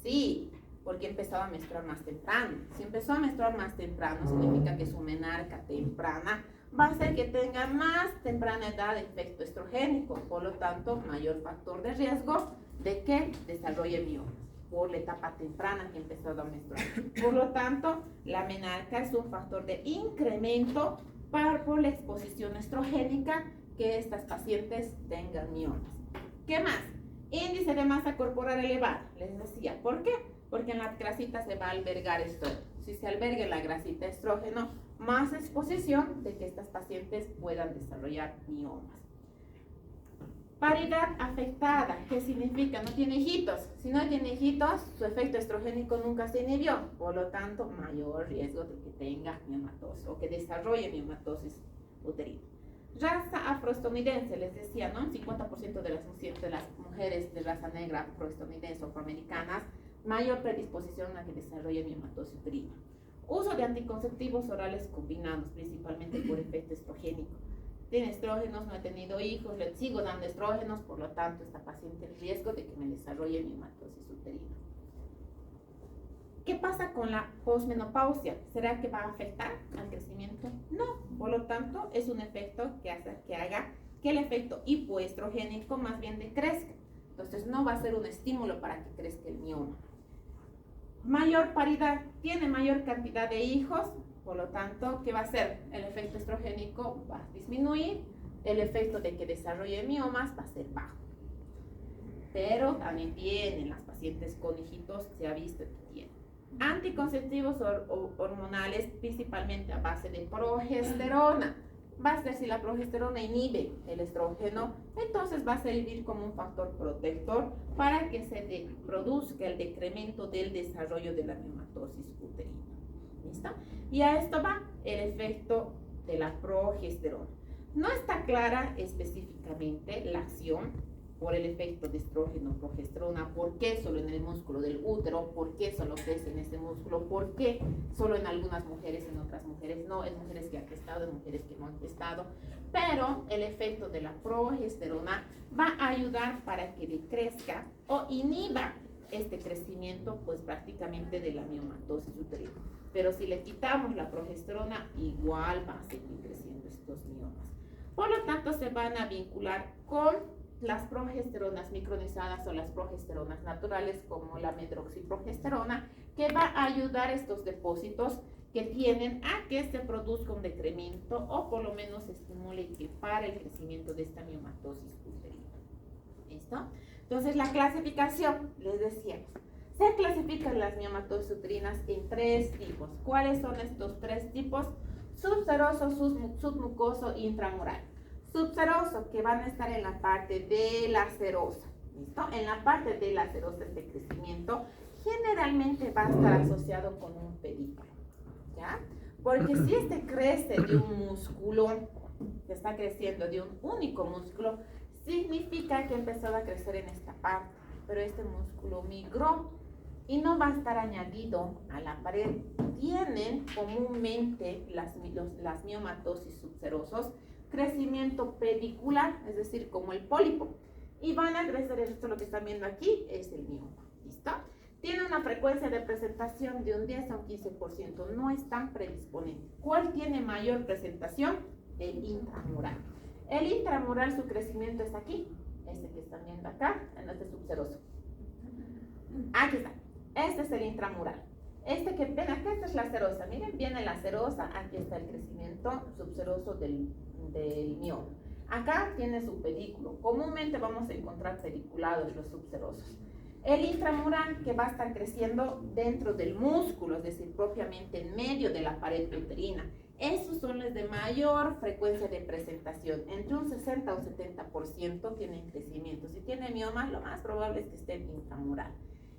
Sí, porque empezaba a menstruar más temprano. Si empezó a menstruar más temprano, significa que su menarca temprana va a hacer que tenga más temprana edad de efecto estrogénico, por lo tanto, mayor factor de riesgo de que desarrolle miomas por la etapa temprana que empezó a menstruar. Por lo tanto, la menarca es un factor de incremento por la exposición estrogénica que estas pacientes tengan miomas. ¿Qué más? Índice de masa corporal elevado, les decía. ¿Por qué? Porque en la grasita se va a albergar estrógeno. Si se alberga en la grasita estrógeno, más exposición de que estas pacientes puedan desarrollar miomas. Paridad afectada, ¿qué significa? No tiene hijitos. Si no tiene hijitos, su efecto estrogénico nunca se inhibió. Por lo tanto, mayor riesgo de que tenga miomatosis o que desarrolle miomatosis uterina. Raza afroestadounidense, les decía, ¿no? 50% de las mujeres de raza negra afroestadounidense o afroamericanas, mayor predisposición a que desarrolle miomatosis uterina. Uso de anticonceptivos orales combinados, principalmente por efecto estrogénico. Tiene estrógenos, no he tenido hijos, le sigo dando estrógenos, por lo tanto, esta paciente el riesgo de que me desarrolle miomatosis uterina. ¿Qué pasa con la posmenopausia? ¿Será que va a afectar al crecimiento? No, por lo tanto, es un efecto que haga que el efecto hipoestrogénico más bien decrezca. Entonces, no va a ser un estímulo para que crezca el mioma. Mayor paridad, tiene mayor cantidad de hijos, por lo tanto, ¿qué va a hacer? El efecto estrogénico va a disminuir, el efecto de que desarrolle miomas va a ser bajo. Pero también tienen las pacientes con hijitos, se ha visto que tienen. Anticonceptivos hormonales, principalmente a base de progesterona. Va a ser si la progesterona inhibe el estrógeno, entonces va a servir como un factor protector para que se produzca el decremento del desarrollo de la miomatosis uterina. ¿Listo? Y a esto va el efecto de la progesterona. No está clara específicamente la acción por el efecto de estrógeno, progesterona, por qué solo en el músculo del útero, por qué solo crece en ese músculo, por qué solo en algunas mujeres, en otras mujeres no, en mujeres que han gestado, en mujeres que no han gestado, pero el efecto de la progesterona va a ayudar para que decrezca o inhiba este crecimiento, pues prácticamente de la miomatosis uterina. Pero si le quitamos la progesterona, igual va a seguir creciendo estos miomas. Por lo tanto, se van a vincular con las progesteronas micronizadas o las progesteronas naturales, como la medroxiprogesterona, que va a ayudar a estos depósitos que tienen a que se produzca un decremento o por lo menos estimule y que pare el crecimiento de esta miomatosis uterina. ¿Listo? Entonces, la clasificación, les decíamos, se clasifican las miomatosis uterinas en 3 tipos. ¿Cuáles son estos 3 tipos? Subseroso, submucoso e intramural. Subseroso, que van a estar en la parte de la serosa. ¿Listo? En la parte de la serosa, este crecimiento generalmente va a estar asociado con un pedículo. ¿Ya? Porque si este crece de un músculo, que está creciendo de un único músculo, significa que empezó a crecer en esta parte, pero este músculo migró y no va a estar añadido a la pared. Tienen comúnmente las miomatosis subserosos crecimiento pedicular, es decir, como el pólipo, y van a crecer. Esto lo que están viendo aquí es el mioma. ¿Listo? Tiene una frecuencia de presentación de un 10 a un 15%, no es tan predisponente. ¿Cuál tiene mayor presentación? El intramural. El intramural, su crecimiento es aquí, este que están viendo acá, en este subseroso. Aquí está, este es el intramural. Este que ven acá, esta es la serosa. Miren, viene la serosa, aquí está el crecimiento subseroso del mioma. Acá tiene su pedículo. Comúnmente vamos a encontrar pediculados los subserosos. El intramural, que va a estar creciendo dentro del músculo, es decir, propiamente en medio de la pared uterina. Esos son los de mayor frecuencia de presentación. Entre un 60 o 70% tienen crecimiento. Si tiene mioma, lo más probable es que esté en intramural.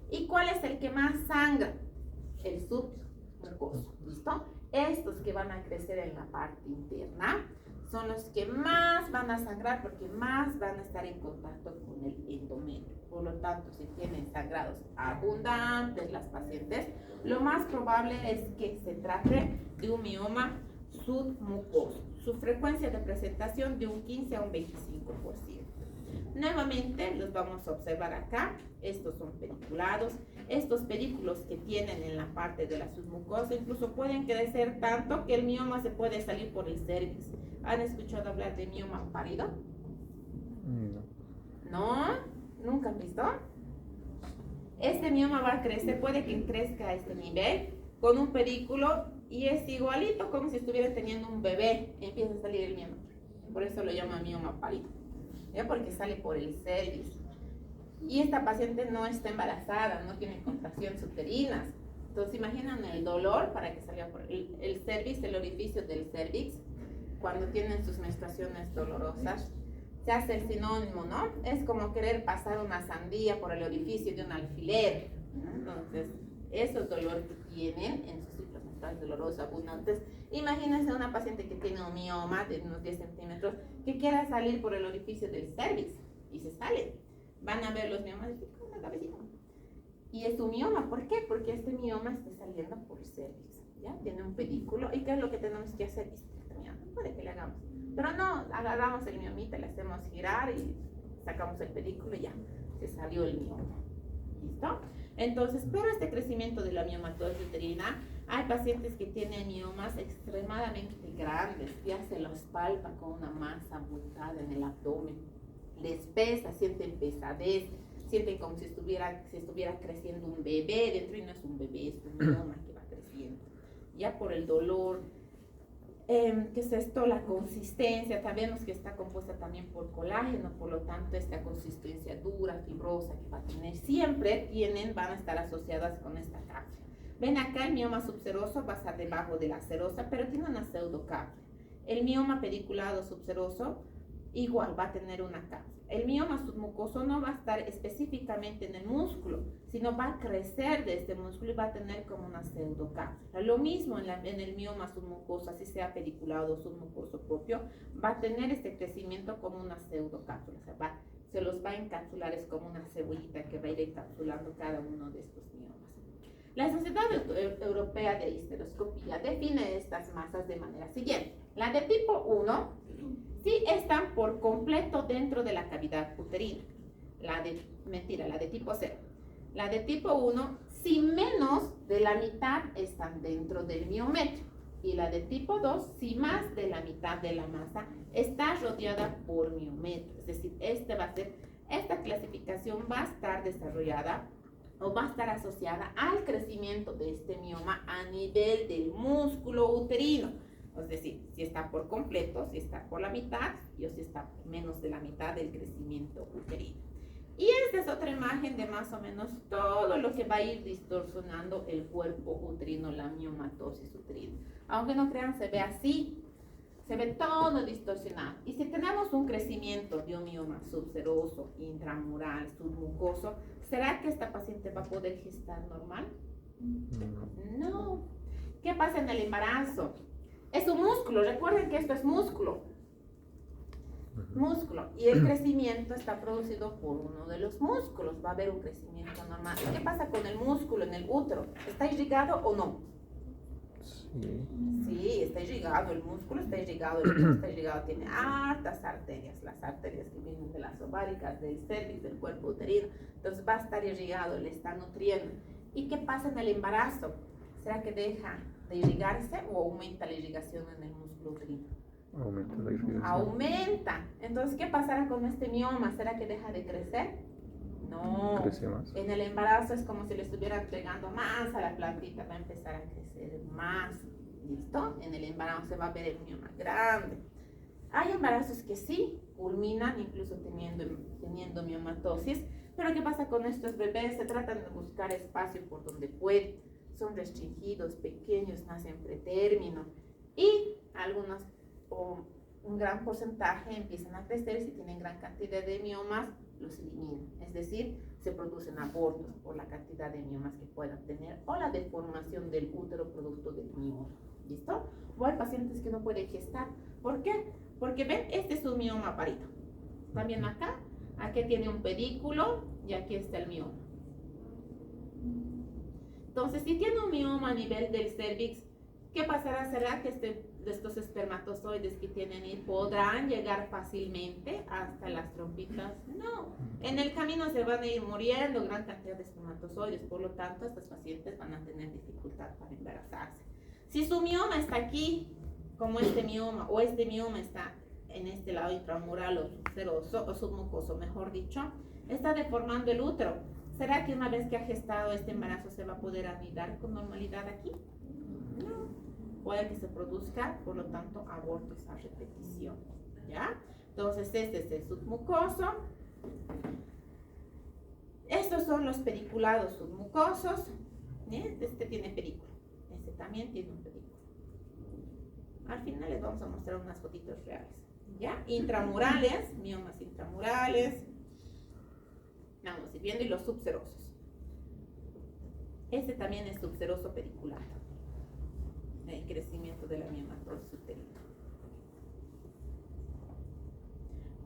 ¿Y cuál es el que más sangra? El submucoso. ¿Listo? Estos que van a crecer en la parte interna son los que más van a sangrar porque más van a estar en contacto con el endometrio. Por lo tanto, si tienen sangrados abundantes las pacientes, lo más probable es que se trate de un mioma submucoso. Su frecuencia de presentación de un 15 a un 25%. Nuevamente los vamos a observar acá. Estos son pediculados. Estos pedículos que tienen en la parte de la submucosa incluso pueden crecer tanto que el mioma se puede salir por el cervix. ¿Han escuchado hablar de mioma pálido? No. ¿Nunca han visto? Este mioma va a crecer, puede que crezca a este nivel con un pedículo y es igualito como si estuviera teniendo un bebé. Empieza a salir el mioma. Por eso lo llaman mioma pálido. ¿Ya? Porque sale por el cervix. Y esta paciente no está embarazada, no tiene contracciones uterinas. Entonces imaginan el dolor para que salga por el cervix, el orificio del cervix, cuando tienen sus menstruaciones dolorosas. Se hace el sinónimo, ¿no? Es como querer pasar una sandía por el orificio de un alfiler. Entonces, esos dolores que tienen en sus ciclos menstruales dolorosos abundantes. Imagínense una paciente que tiene un mioma de unos 10 centímetros que quiera salir por el orificio del cervix y se sale. Van a ver los miomas con una cabecita. Y es un mioma, ¿por qué? Porque este mioma está saliendo por el cervix, ¿ya? Tiene un pedículo. ¿Y qué es lo que tenemos que hacer? Puede que le hagamos. Pero no, agarramos el miomita, le hacemos girar y sacamos el pedículo y ya, se salió el mioma. ¿Listo? Entonces, pero este crecimiento de la miomatosis uterina, hay pacientes que tienen miomas extremadamente grandes, ya se los palpa con una masa abultada en el abdomen, les pesa, sienten pesadez, sienten como si estuviera creciendo un bebé dentro y no es un bebé, es un mioma que va creciendo. Ya por el dolor, ¿qué es esto? La consistencia, sabemos que está compuesta también por colágeno, por lo tanto esta consistencia dura, fibrosa que va a tener, siempre van a estar asociadas con esta cápsula. Ven acá, el mioma subseroso va a estar debajo de la serosa, pero tiene una pseudocápsula. El mioma pediculado subseroso igual va a tener una cápsula. El mioma submucoso no va a estar específicamente en el músculo, sino va a crecer de este músculo y va a tener como una pseudocápsula. Lo mismo en el mioma submucoso, así sea pediculado o submucoso propio, va a tener este crecimiento como una pseudocápsula. O sea, se los va a encapsular, es como una cebollita que va a ir encapsulando cada uno de estos miomas. La Sociedad Europea de Histeroscopía define estas masas de manera siguiente. La de tipo 1 sí están por completo dentro de la cavidad uterina. La de tipo 0. La de tipo 1, si menos de la mitad están dentro del miometrio. Y la de tipo 2, si más de la mitad de la masa está rodeada por miometrio. Es decir, esta clasificación va a estar desarrollada o va a estar asociada al crecimiento de este mioma a nivel del músculo uterino. Es decir, si está por completo, si está por la mitad, o si está menos de la mitad del crecimiento uterino. Y esta es otra imagen de más o menos todo lo que va a ir distorsionando el cuerpo uterino, la miomatosis uterina. Aunque no crean, se ve así, se ve todo distorsionado. Y si tenemos un crecimiento de un mioma subseroso, intramural, submucoso, ¿será que esta paciente va a poder gestar normal? No. ¿Qué pasa en el embarazo? Es un músculo, recuerden que esto es músculo. músculo. Y el crecimiento está producido por uno de los músculos. Va a haber un crecimiento normal. ¿Qué pasa con el músculo en el útero? ¿Está irrigado o no? Sí. Sí, está irrigado, el músculo está irrigado, el útero está irrigado, tiene hartas arterias, las arterias que vienen de las ováricas, del cervix, del cuerpo uterino. Entonces va a estar irrigado, le está nutriendo. ¿Y qué pasa en el embarazo? ¿Será que deja de irrigarse o aumenta la irrigación en el músculo uterino? Aumenta la irrigación. Aumenta. Entonces, ¿qué pasará con este mioma? ¿Será que deja de crecer? No. Crece más. En el embarazo es como si le estuvieran pegando más a la plantita, va a empezar a crecer más. ¿Listo? En el embarazo se va a ver el mioma grande. Hay embarazos que sí culminan incluso teniendo miomatosis, pero ¿qué pasa con estos bebés? Se tratan de buscar espacio por donde pueden. Son restringidos, pequeños, nacen pretérmino y algunos o un gran porcentaje empiezan a crecer y si tienen gran cantidad de miomas los eliminan, es decir, se producen abortos por la cantidad de miomas que puedan tener o la deformación del útero producto del mioma. ¿Listo? O hay pacientes que no pueden gestar. ¿Por qué? Porque ven, este es un mioma parito. ¿Están viendo acá? Aquí tiene un pedículo y aquí está el mioma. Entonces, si tiene un mioma a nivel del cervix, ¿qué pasará? ¿Será que estos espermatozoides que tienen ahí podrán llegar fácilmente hasta las trompitas? No. En el camino se van a ir muriendo gran cantidad de espermatozoides, por lo tanto, estas pacientes van a tener dificultad para embarazarse. Si su mioma está aquí, como este mioma, o este mioma está en este lado intramural o subseroso, o submucoso, mejor dicho, está deformando el útero. ¿Será que una vez que ha gestado este embarazo se va a poder anidar con normalidad aquí? No. Puede que se produzca, por lo tanto, abortos a repetición. ¿Ya? Entonces, este es el submucoso. Estos son los pediculados submucosos. Este tiene pedículo. Este también tiene un pedículo. Al final les vamos a mostrar unas fotitos reales. ¿Ya? Intramurales, miomas intramurales. Vamos a ir viendo, y los subserosos. Este también es subseroso pediculado. El crecimiento de la miomatosis uterina.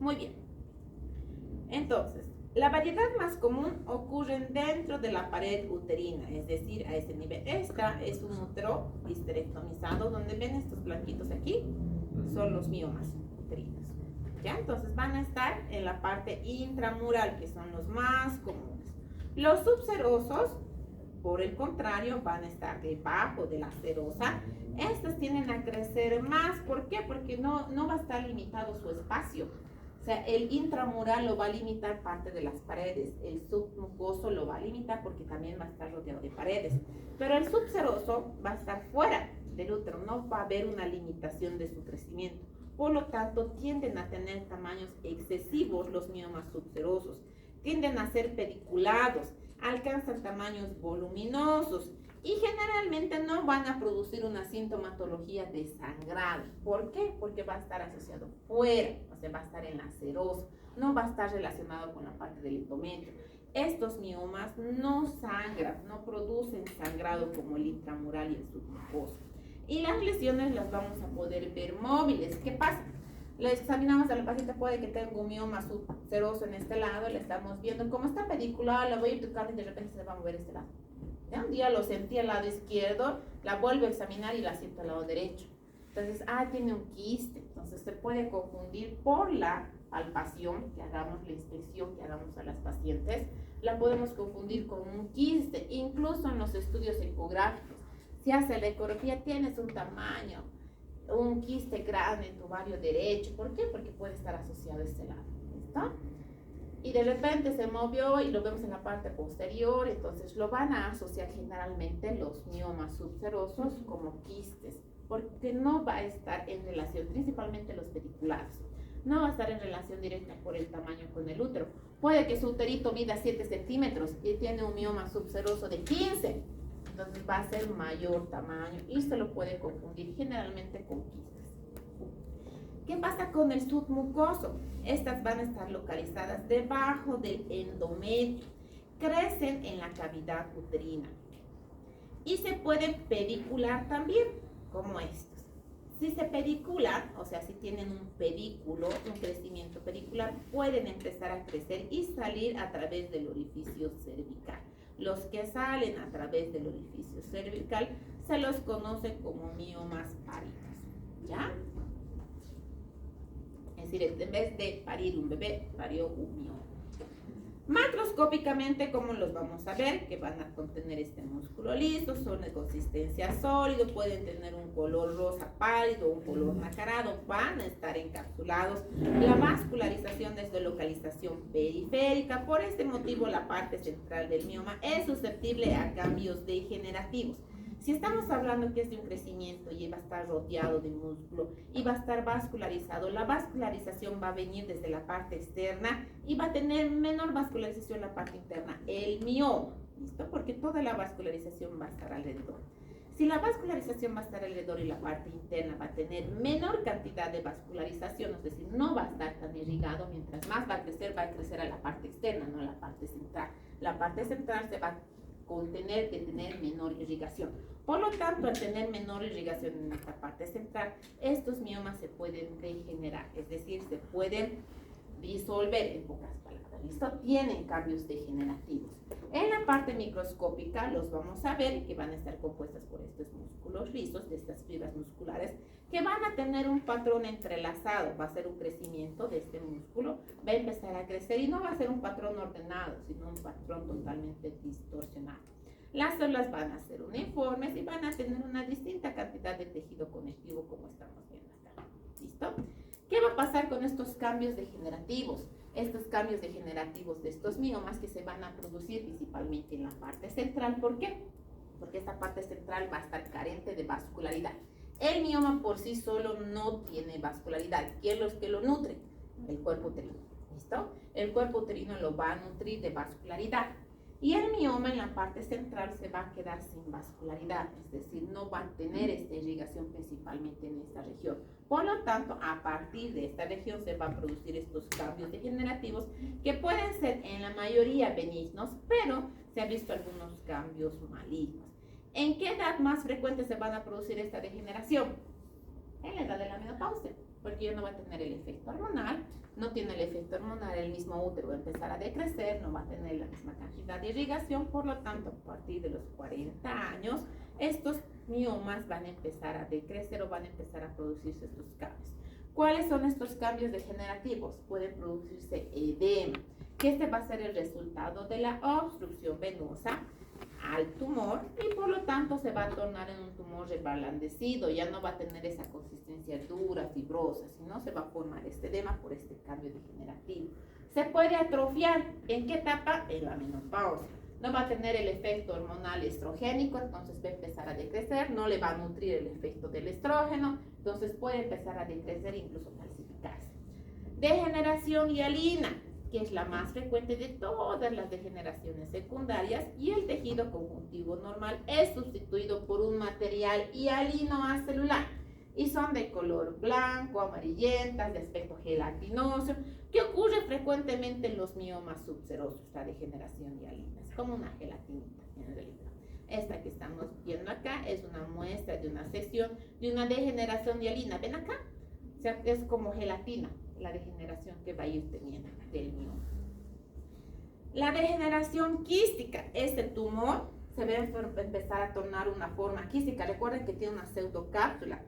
Muy bien. Entonces, la variedad más común ocurre dentro de la pared uterina, es decir, a ese nivel. Esta es un útero histerectomizado, donde ven estos blanquitos aquí, son los miomas uterinos. ¿Ya? Entonces van a estar en la parte intramural, que son los más comunes. Los subserosos, por el contrario, van a estar debajo de la serosa. Estas tienden a crecer más. ¿Por qué? Porque no va a estar limitado su espacio. O sea, el intramural lo va a limitar parte de las paredes. El submucoso lo va a limitar porque también va a estar rodeado de paredes. Pero el subseroso va a estar fuera del útero. No va a haber una limitación de su crecimiento. Por lo tanto, tienden a tener tamaños excesivos los miomas subserosos. Tienden a ser pediculados, alcanzan tamaños voluminosos y generalmente no van a producir una sintomatología de sangrado. ¿Por qué? Porque va a estar asociado fuera, o sea, va a estar en la serosa, no va a estar relacionado con la parte del endometrio. Estos miomas no sangran, no producen sangrado como el intramural y el submucoso. Y las lesiones las vamos a poder ver móviles. ¿Qué pasa? Le examinamos a la paciente, puede que tenga un mioma subseroso en este lado, le estamos viendo cómo está pediculado, la voy a ir tocando y de repente se va a mover este lado. ¿Ya? Un día lo sentí al lado izquierdo, la vuelvo a examinar y la siento al lado derecho. Entonces, tiene un quiste. Entonces se puede confundir por la palpación que hagamos, la inspección que hagamos a las pacientes, la podemos confundir con un quiste, incluso en los estudios ecográficos. Si hace la ecografía, tienes un tamaño, un quiste grande en tu ovario derecho. ¿Por qué? Porque puede estar asociado a este lado. ¿Listo? Y de repente se movió y lo vemos en la parte posterior, entonces lo van a asociar generalmente los miomas subserosos como quistes, porque no va a estar en relación, principalmente los pediculados, no va a estar en relación directa por el tamaño con el útero. Puede que su uterito mida 7 centímetros y tiene un mioma subseroso de 15. Entonces va a ser mayor tamaño y se lo puede confundir generalmente con quistes. ¿Qué pasa con el submucoso? Estas van a estar localizadas debajo del endometrio. Crecen en la cavidad uterina. Y se pueden pedicular también, como estos. Si se pediculan, o sea, si tienen un pedículo, un crecimiento pedicular, pueden empezar a crecer y salir a través del orificio cervical. Los que salen a través del orificio cervical se los conoce como miomas páridos, ¿ya? Es decir, en vez de parir un bebé, parió un mioma. Macroscópicamente, ¿cómo los vamos a ver? Que van a contener este músculo liso, son de consistencia sólida, pueden tener un color rosa pálido, un color nacarado, van a estar encapsulados. La vascularización desde localización periférica, por este motivo la parte central del mioma es susceptible a cambios degenerativos. Si estamos hablando que es de un crecimiento y va a estar rodeado de músculo y va a estar vascularizado, la vascularización va a venir desde la parte externa y va a tener menor vascularización en la parte interna, el mioma, ¿listo? Porque toda la vascularización va a estar alrededor. Si la vascularización va a estar alrededor y la parte interna va a tener menor cantidad de vascularización, es decir, no va a estar tan irrigado, mientras más va a crecer a la parte externa, no a la parte central. La parte central se va a contener de tener menor irrigación. Por lo tanto, al tener menor irrigación en esta parte central, estos miomas se pueden regenerar, es decir, se pueden disolver, en pocas palabras, ¿listo? Tienen cambios degenerativos. En la parte microscópica los vamos a ver que van a estar compuestas por estos músculos lisos, de estas fibras musculares, que van a tener un patrón entrelazado. Va a ser un crecimiento de este músculo, va a empezar a crecer y no va a ser un patrón ordenado, sino un patrón totalmente distorsionado. Las células van a ser uniformes y van a tener una distinta cantidad de tejido conectivo, como estamos viendo acá. ¿Listo? ¿Qué va a pasar con estos cambios degenerativos? Estos cambios degenerativos de estos miomas que se van a producir principalmente en la parte central. ¿Por qué? Porque esta parte central va a estar carente de vascularidad. El mioma por sí solo no tiene vascularidad. ¿Quién es los que lo nutren? El cuerpo uterino. ¿Listo? El cuerpo uterino lo va a nutrir de vascularidad. Y el mioma en la parte central se va a quedar sin vascularidad, es decir, no va a tener esta irrigación principalmente en esta región. Por lo tanto, a partir de esta región se van a producir estos cambios degenerativos que pueden ser en la mayoría benignos, pero se han visto algunos cambios malignos. ¿En qué edad más frecuente se van a producir esta degeneración? En la edad de la menopausia, porque ya no va a tener el efecto hormonal. No tiene el efecto hormonal, el mismo útero va a empezar a decrecer, no va a tener la misma cantidad de irrigación, por lo tanto, a partir de los 40 años, estos miomas van a empezar a decrecer o van a empezar a producirse estos cambios. ¿Cuáles son estos cambios degenerativos? Pueden producirse edema, que este va a ser el resultado de la obstrucción venosa al tumor y por lo tanto se va a tornar en un tumor reblandecido, ya no va a tener esa consistencia dura, fibrosa, sino se va a formar este edema por este cambio degenerativo. Se puede atrofiar, ¿en qué etapa? En la menopausia. No va a tener el efecto hormonal estrogénico, entonces va a empezar a decrecer, no le va a nutrir el efecto del estrógeno, entonces puede empezar a decrecer e incluso calcificarse. Degeneración hialina, que es la más frecuente de todas las degeneraciones secundarias, y el tejido conjuntivo normal es sustituido por un material hialino acelular y son de color blanco, amarillentas, de aspecto gelatinoso, que ocurre frecuentemente en los miomas subserosos, la degeneración hialina. Es como una gelatinita en realidad. Esta que estamos viendo acá es una muestra de una sección de una degeneración hialina. ¿Ven acá? O sea, es como gelatina la degeneración que va a ir teniendo del mioma. La degeneración quística, este tumor se va a empezar a tornar una forma quística. Recuerden que tiene una pseudocápsula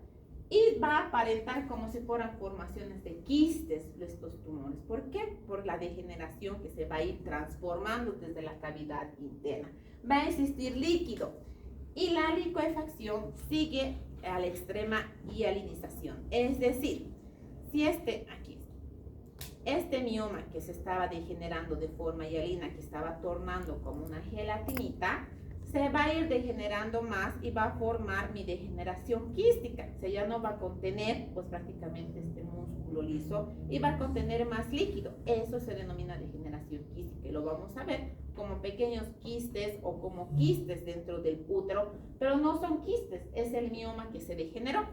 y va a aparentar como si fueran formaciones de quistes estos tumores. ¿Por qué? Por la degeneración que se va a ir transformando desde la cavidad interna. Va a existir líquido y la licuefacción sigue a la extrema hialinización. Es decir, si este mioma que se estaba degenerando de forma hialina, que estaba tornando como una gelatinita, se va a ir degenerando más y va a formar mi degeneración quística. O sea, ya no va a contener pues prácticamente este músculo liso y va a contener más líquido. Eso se denomina degeneración quística y lo vamos a ver como pequeños quistes o como quistes dentro del útero, pero no son quistes, es el mioma que se degeneró.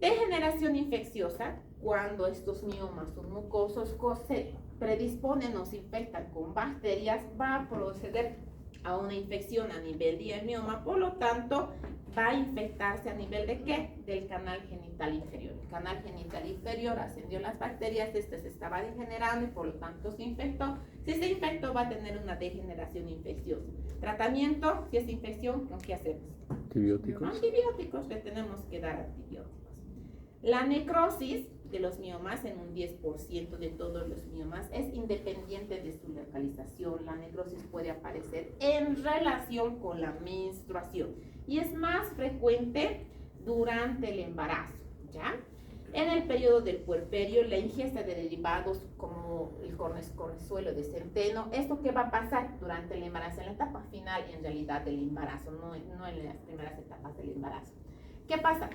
Degeneración infecciosa, cuando estos miomas son mucosos se predisponen o se infectan con bacterias, va a proceder a una infección a nivel del mioma, por lo tanto va a infectarse a nivel de ¿qué? Del canal genital inferior. El canal genital inferior ascendió las bacterias, este se estaba degenerando y por lo tanto se infectó. Si se infectó va a tener una degeneración infecciosa. Tratamiento, si es infección, ¿con qué hacemos? Antibióticos. Antibióticos, le tenemos que dar antibióticos. La necrosis de los miomas en un 10% de todos los miomas es independiente de su localización. La necrosis puede aparecer en relación con la menstruación y es más frecuente durante el embarazo, ¿ya? En el periodo del puerperio, la ingesta de derivados como el cornezuelo de centeno, ¿esto qué va a pasar durante el embarazo? En la etapa final, en realidad, del embarazo, no en las primeras etapas del embarazo. ¿Qué pasa?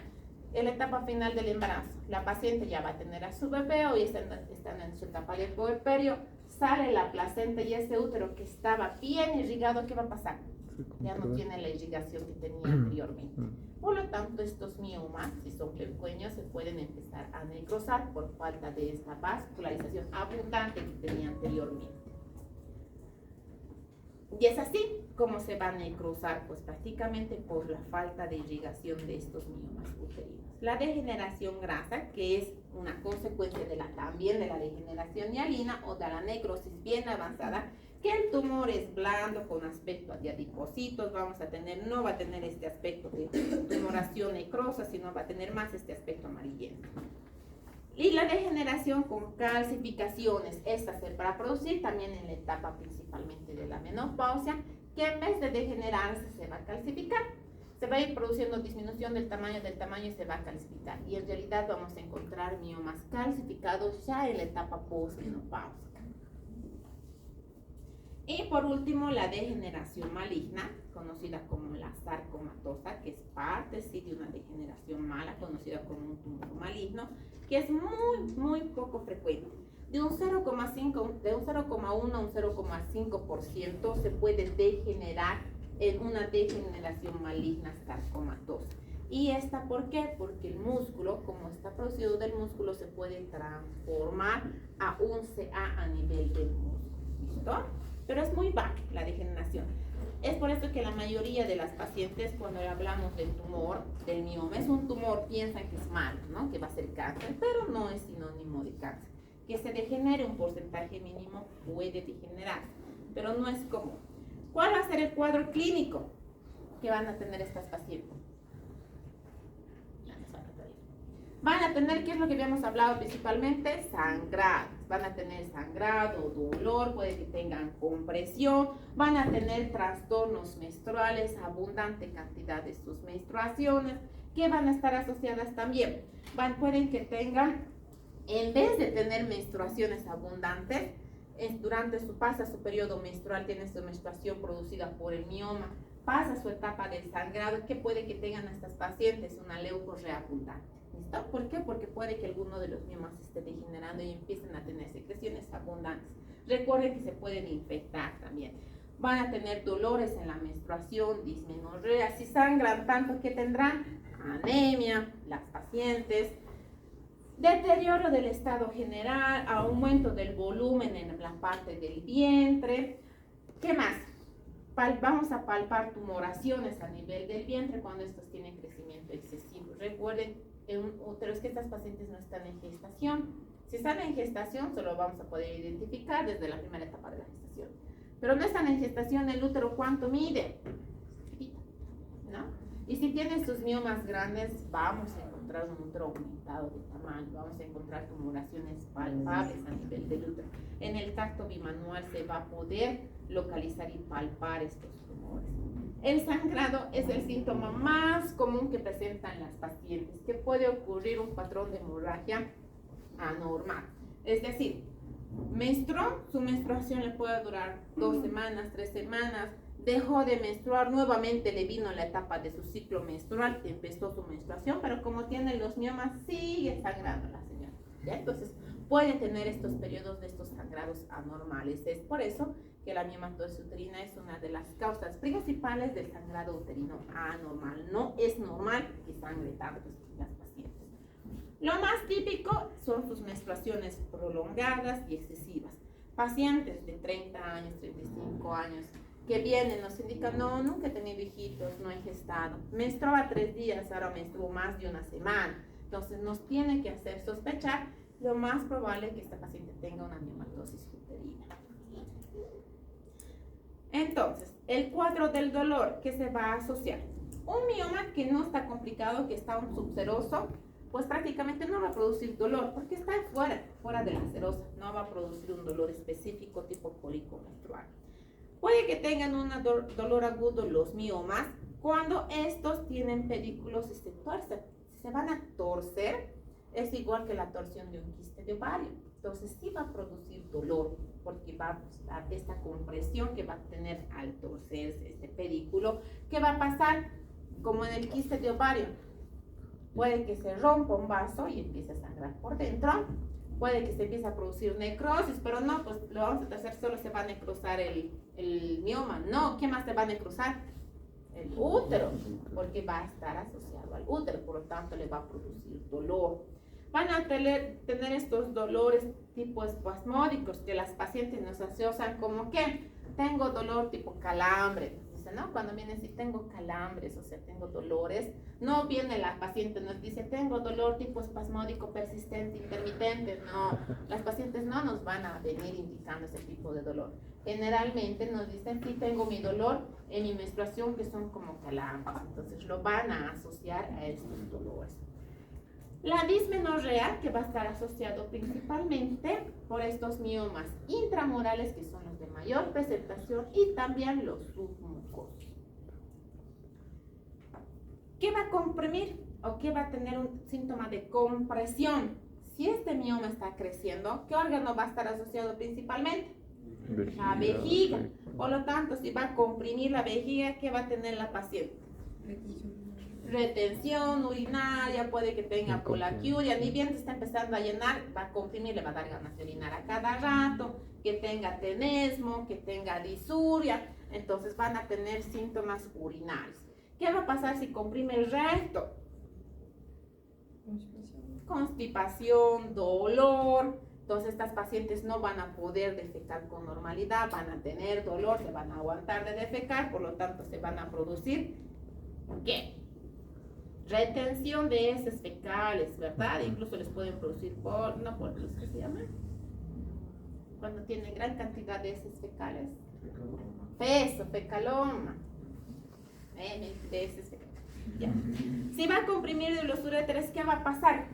En la etapa final del embarazo, la paciente ya va a tener a su bebé o ya están en su etapa de puerperio, sale la placenta y ese útero que estaba bien irrigado, ¿qué va a pasar? Ya no tiene la irrigación que tenía anteriormente. Por lo tanto, estos miomas, si son pequeños, se pueden empezar a necrosar por falta de esta vascularización abundante que tenía anteriormente. Y es así como se va a necrosar, pues prácticamente por la falta de irrigación de estos miomas uterinos. La degeneración grasa, que es una consecuencia también de la degeneración hialina o de la necrosis bien avanzada, que el tumor es blando con aspecto de adipocitos, no va a tener este aspecto de tumoración necrosa, sino va a tener más este aspecto amarillento. Y la degeneración con calcificaciones, esta se va a producir también en la etapa principalmente de la menopausia, que en vez de degenerarse se va a calcificar. Se va a ir produciendo disminución del tamaño y se va a calcificar. Y en realidad vamos a encontrar miomas calcificados ya en la etapa postmenopáusica. Y por último, la degeneración maligna, conocida como la sarcomatosa, que es parte sí, de una degeneración mala, conocida como un tumor maligno, que es muy poco frecuente. De un 0,1 a un 0,5% se puede degenerar en una degeneración maligna sarcomatosa. ¿Y esta por qué? Porque el músculo, como está producido del músculo, se puede transformar a un CA a nivel del músculo. ¿Listo? Pero es muy baja la degeneración. Es por esto que la mayoría de las pacientes, cuando hablamos del tumor, del mioma, es un tumor, piensan que es malo, ¿no? Que va a ser cáncer, pero no es sinónimo de cáncer. Que se degenere un porcentaje mínimo puede degenerar, pero no es común. ¿Cuál va a ser el cuadro clínico que van a tener estas pacientes? Van a tener, ¿qué es lo que habíamos hablado principalmente? Sangrado. Van a tener sangrado, dolor, puede que tengan compresión, van a tener trastornos menstruales, abundante cantidad de sus menstruaciones, que van a estar asociadas también. Pueden que tengan, en vez de tener menstruaciones abundantes, pasa su periodo menstrual, tiene su menstruación producida por el mioma, pasa su etapa del sangrado, que puede que tengan estas pacientes una leucorrea abundante. ¿Listo? ¿Por qué? Porque puede que alguno de los miomas esté degenerando y empiecen a tener secreciones abundantes. Recuerden que se pueden infectar también. Van a tener dolores en la menstruación, dismenorrea, si sangran tanto, que tendrán anemia, las pacientes, deterioro del estado general, aumento del volumen en la parte del vientre. ¿Qué más? Vamos a palpar tumoraciones a nivel del vientre cuando estos tienen crecimiento excesivo. Recuerden, pero es que estas pacientes no están en gestación. Si están en gestación, solo vamos a poder identificar desde la primera etapa de la gestación. Pero no están en gestación, el útero, ¿cuánto mide? ¿No? Y si tienen sus miomas grandes, vamos a encontrar un útero aumentado de tamaño, vamos a encontrar tumoraciones palpables a nivel del útero. En el tacto bimanual se va a poder localizar y palpar estos tumores. El sangrado es el síntoma más común que presentan las pacientes, que puede ocurrir un patrón de hemorragia anormal. Es decir, menstruó, su menstruación le puede durar 2 semanas, 3 semanas, dejó de menstruar, nuevamente le vino la etapa de su ciclo menstrual, empezó su menstruación, pero como tiene los miomas, sigue sangrando la señora. ¿Ya? Entonces, pueden tener estos periodos de estos sangrados anormales. Es por eso que la miomatosis uterina es una de las causas principales del sangrado uterino anormal. No es normal que sangre tanto las pacientes. Lo más típico son sus menstruaciones prolongadas y excesivas. Pacientes de 30 años, 35 años, que vienen, nos indican, no, nunca he tenido hijitos, no he gestado. Menstruaba 3 días, ahora menstruo más de una semana. Entonces nos tiene que hacer sospechar lo más probable que esta paciente tenga una miomatosis uterina. Entonces, el cuadro del dolor que se va a asociar. Un mioma que no está complicado, que está un subseroso, pues prácticamente no va a producir dolor porque está fuera de la serosa, no va a producir un dolor específico tipo cólico menstrual. Puede que tengan un dolor agudo los miomas cuando estos tienen pedículos y se tuercen. Si se van a torcer, es igual que la torsión de un quiste de ovario. Entonces sí va a producir dolor porque va a dar esta compresión que va a tener al torcerse este pedículo. ¿Qué va a pasar? Como en el quiste de ovario, puede que se rompa un vaso y empiece a sangrar por dentro. Puede que se empiece a producir necrosis, pero no, pues lo vamos a hacer, solo se va a necrosar el mioma. No, ¿qué más se va a necrosar? El útero, porque va a estar asociado al útero, por lo tanto le va a producir dolor. Van a tener estos dolores tipo espasmódicos que las pacientes nos asocian como que tengo dolor tipo calambre. Dice, ¿no? Cuando viene si tengo calambres, o sea, tengo dolores, no viene la paciente, nos dice, tengo dolor tipo espasmódico persistente, intermitente. No, las pacientes no nos van a venir indicando ese tipo de dolor. Generalmente nos dicen, sí, tengo mi dolor en mi menstruación, que son como calambres. Entonces lo van a asociar a estos dolores. La dismenorrea, que va a estar asociado principalmente por estos miomas intramurales, que son los de mayor presentación, y también los submucosos. ¿Qué va a comprimir o qué va a tener un síntoma de compresión? Si este mioma está creciendo, ¿qué órgano va a estar asociado principalmente? La vejiga. Por lo tanto, si va a comprimir la vejiga, ¿qué va a tener la paciente? Retención urinaria, puede que tenga polaquiuria, ni bien se está empezando a llenar, va a comprimir, le va a dar ganas de orinar a cada rato, que tenga tenesmo, que tenga disuria, entonces van a tener síntomas urinarios. ¿Qué va a pasar si comprime el recto? Constipación, dolor. Entonces estas pacientes no van a poder defecar con normalidad, van a tener dolor, se van a aguantar de defecar, por lo tanto se van a producir, ¿qué? Retención de heces fecales, ¿verdad? Incluso les pueden producir ¿qué se llama? Cuando tienen gran cantidad de heces fecales. Fecaloma. De heces fecales. Ya. Si va a comprimir de los uréteres, ¿qué va a pasar?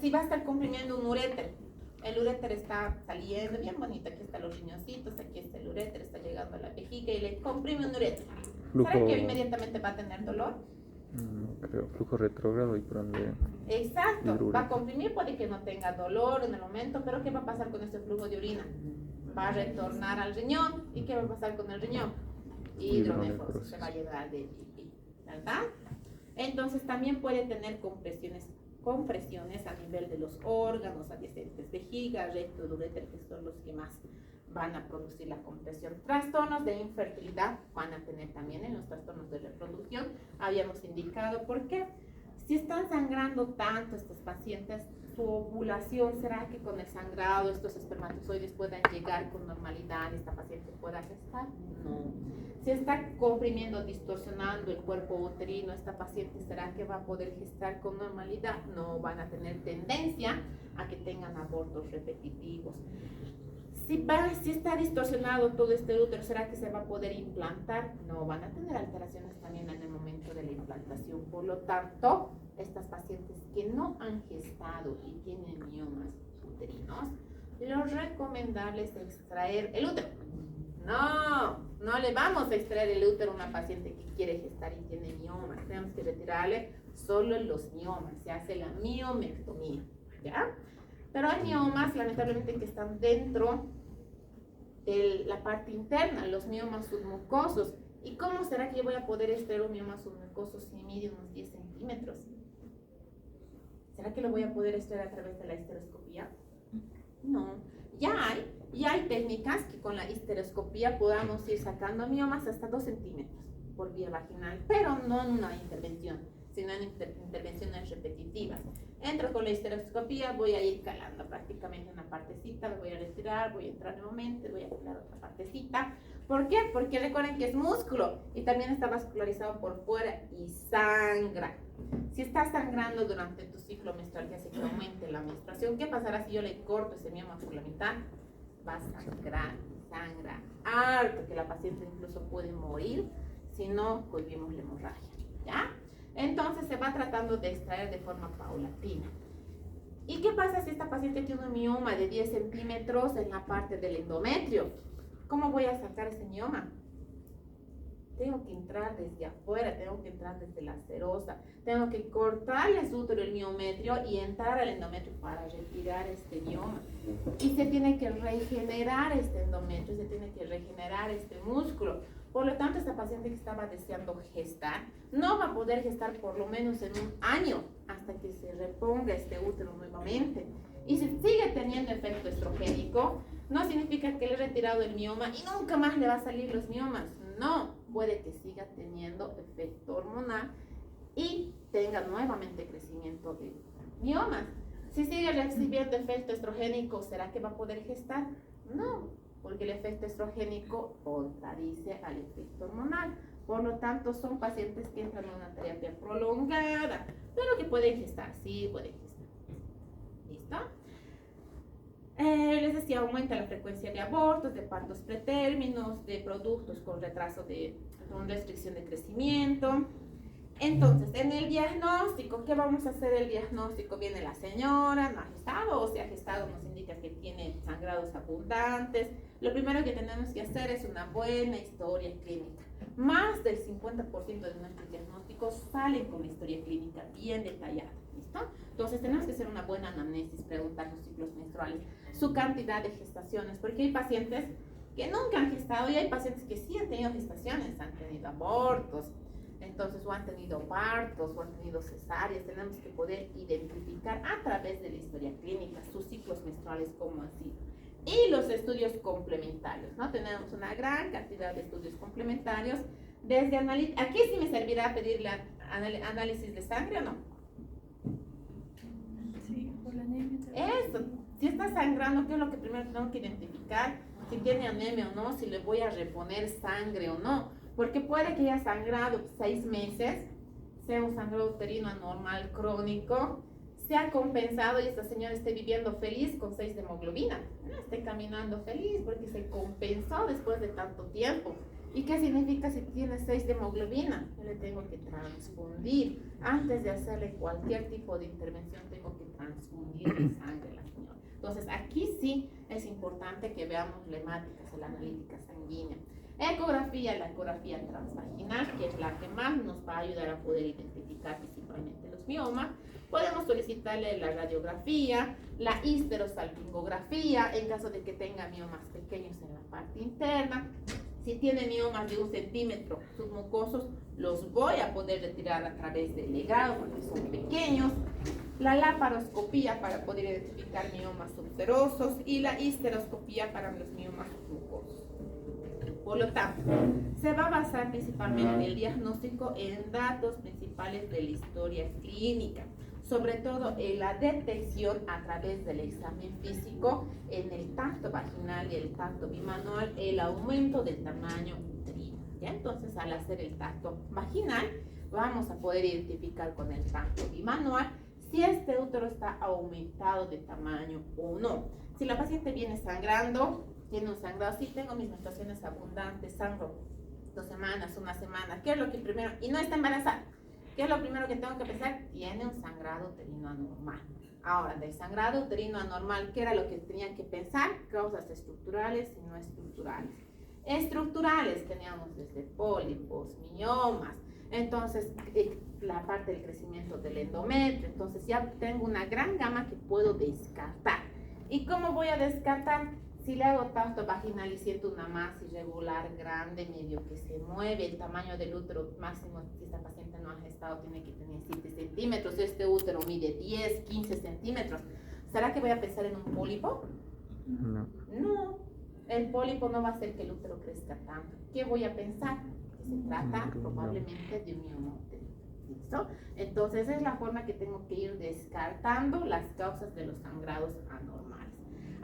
Si va a estar comprimiendo un uréter, el uréter está saliendo bien bonito, aquí están los riñoncitos, aquí está el uréter, está llegando a la vejiga y le comprime un uréter. ¿Será que inmediatamente va a tener dolor? No creo, flujo retrógrado y por ende. Exacto, va a comprimir, puede que no tenga dolor en el momento, pero ¿qué va a pasar con este flujo de orina? Va a retornar al riñón. ¿Y qué va a pasar con el riñón? Hidronefrosis, se va a llenar de pipí, ¿verdad? Entonces también puede tener compresiones a nivel de los órganos adyacentes, vejiga, recto, uréter, que son los que más van a producir la compresión. Trastornos de infertilidad van a tener también en los trastornos de reproducción. Habíamos indicado por qué. Si están sangrando tanto estas pacientes, su ovulación, ¿será que con el sangrado estos espermatozoides puedan llegar con normalidad y esta paciente pueda gestar? No. Si está comprimiendo, distorsionando el cuerpo uterino, esta paciente, ¿será que va a poder gestar con normalidad? No, van a tener tendencia a que tengan abortos repetitivos. Si está distorsionado todo este útero, ¿será que se va a poder implantar? No, van a tener alteraciones también en el momento de la implantación. Por lo tanto, estas pacientes que no han gestado y tienen miomas uterinos, lo recomendable es extraer el útero. No le vamos a extraer el útero a una paciente que quiere gestar y tiene miomas. Tenemos que retirarle solo los miomas, se hace la miomectomía, ¿ya? Pero hay miomas, lamentablemente, que están dentro de la parte interna, los miomas submucosos. ¿Y cómo será que yo voy a poder extraer un mioma submucoso si mide unos 10 centímetros? ¿Será que lo voy a poder extraer a través de la histeroscopía? No. Ya hay técnicas que con la histeroscopía podamos ir sacando miomas hasta 2 centímetros por vía vaginal, pero no en una intervención. sino en intervenciones repetitivas. Entro con la histeroscopía, voy a ir calando prácticamente una partecita, me voy a retirar, voy a entrar nuevamente, voy a calar otra partecita. ¿Por qué? Porque recuerden que es músculo y también está vascularizado por fuera y sangra. Si está sangrando durante tu ciclo menstrual, que hace que aumente la menstruación, ¿qué pasará si yo le corto ese mioma por la mitad? Va a sangrar, sangra harto, que la paciente incluso puede morir si no cohibimos la hemorragia, ¿ya? Entonces se va tratando de extraer de forma paulatina. ¿Y qué pasa si esta paciente tiene un mioma de 10 centímetros en la parte del endometrio? ¿Cómo voy a sacar ese mioma? Tengo que entrar desde afuera, tengo que entrar desde la serosa, tengo que cortarle su útero el miometrio y entrar al endometrio para retirar este mioma. Y se tiene que regenerar este endometrio, se tiene que regenerar este músculo. Por lo tanto, esta paciente que estaba deseando gestar no va a poder gestar por lo menos en un año hasta que se reponga este útero nuevamente. Y si sigue teniendo efecto estrogénico, no significa que le he retirado el mioma y nunca más le va a salir los miomas. No, puede que siga teniendo efecto hormonal y tenga nuevamente crecimiento de miomas. Si sigue recibiendo efecto estrogénico, ¿será que va a poder gestar? No, porque el efecto estrogénico contradice al efecto hormonal. Por lo tanto, son pacientes que entran en una terapia prolongada, pero que pueden gestar, sí pueden gestar. ¿Listo? Les decía, aumenta la frecuencia de abortos, de partos pretérminos, de productos con retraso con restricción de crecimiento. Entonces, en el diagnóstico, ¿qué vamos a hacer? El diagnóstico, viene la señora, no ha gestado, o si ha gestado nos indica que tiene sangrados abundantes. Lo primero que tenemos que hacer es una buena historia clínica. Más del 50% de nuestros diagnósticos salen con la historia clínica bien detallada, ¿listo? Entonces, tenemos que hacer una buena anamnesis, preguntar los ciclos menstruales, su cantidad de gestaciones, porque hay pacientes que nunca han gestado y hay pacientes que sí han tenido gestaciones, han tenido abortos. Entonces, o han tenido partos, o han tenido cesáreas. Tenemos que poder identificar a través de la historia clínica sus ciclos menstruales, cómo han sido. Y los estudios complementarios, ¿no? Tenemos una gran cantidad de estudios complementarios. Desde aquí sí me servirá pedirle análisis de sangre o no. Sí, por la anemia. Eso, si está sangrando, ¿qué es lo que primero tengo que identificar? Si tiene anemia o no, si le voy a reponer sangre o no. Porque puede que haya sangrado 6 meses, sea un sangrado uterino anormal crónico, se ha compensado y esta señora esté viviendo feliz con 6 de hemoglobina. No esté caminando feliz porque se compensó después de tanto tiempo. ¿Y qué significa si tiene 6 de hemoglobina? Yo le tengo que transfundir. Antes de hacerle cualquier tipo de intervención, tengo que transfundir sangre a la señora. Entonces, aquí sí es importante que veamos la hemática, la analítica sanguínea. Ecografía, la ecografía transvaginal, que es la que más nos va a ayudar a poder identificar principalmente los miomas. Podemos solicitarle la radiografía, la histerosalpingografía, en caso de que tenga miomas pequeños en la parte interna. Si tiene miomas de 1 centímetro submucosos, los voy a poder retirar a través del legado porque son pequeños. La laparoscopía para poder identificar miomas subserosos y la histeroscopía para los miomas submucosos. Por lo tanto, se va a basar principalmente el diagnóstico en datos principales de la historia clínica, sobre todo en la detección a través del examen físico, en el tacto vaginal y el tacto bimanual, el aumento del tamaño uterino. ¿Ya? Entonces, al hacer el tacto vaginal, vamos a poder identificar con el tacto bimanual si este útero está aumentado de tamaño o no. Si la paciente viene sangrando, tiene un sangrado, sí, tengo mis menstruaciones abundantes, sangro 2 semanas, 1 semana, ¿qué es lo que primero? Y no está embarazada, ¿qué es lo primero que tengo que pensar? Tiene un sangrado uterino anormal. Ahora, del sangrado uterino anormal, ¿qué era lo que tenía que pensar? Causas estructurales y no estructurales. Estructurales teníamos desde pólipos, miomas, entonces la parte del crecimiento del endometrio, entonces ya tengo una gran gama que puedo descartar. ¿Y cómo voy a descartar? Si le hago tacto vaginal y siento una masa irregular, grande, medio que se mueve, el tamaño del útero máximo, si esta paciente no ha gestado, tiene que tener 7 centímetros, este útero mide 10, 15 centímetros. ¿Será que voy a pensar en un pólipo? No. No, el pólipo no va a hacer que el útero crezca tanto. ¿Qué voy a pensar? Que se trata probablemente de un mioma uterino. ¿Listo? Entonces es la forma que tengo que ir descartando las causas de los sangrados anormales.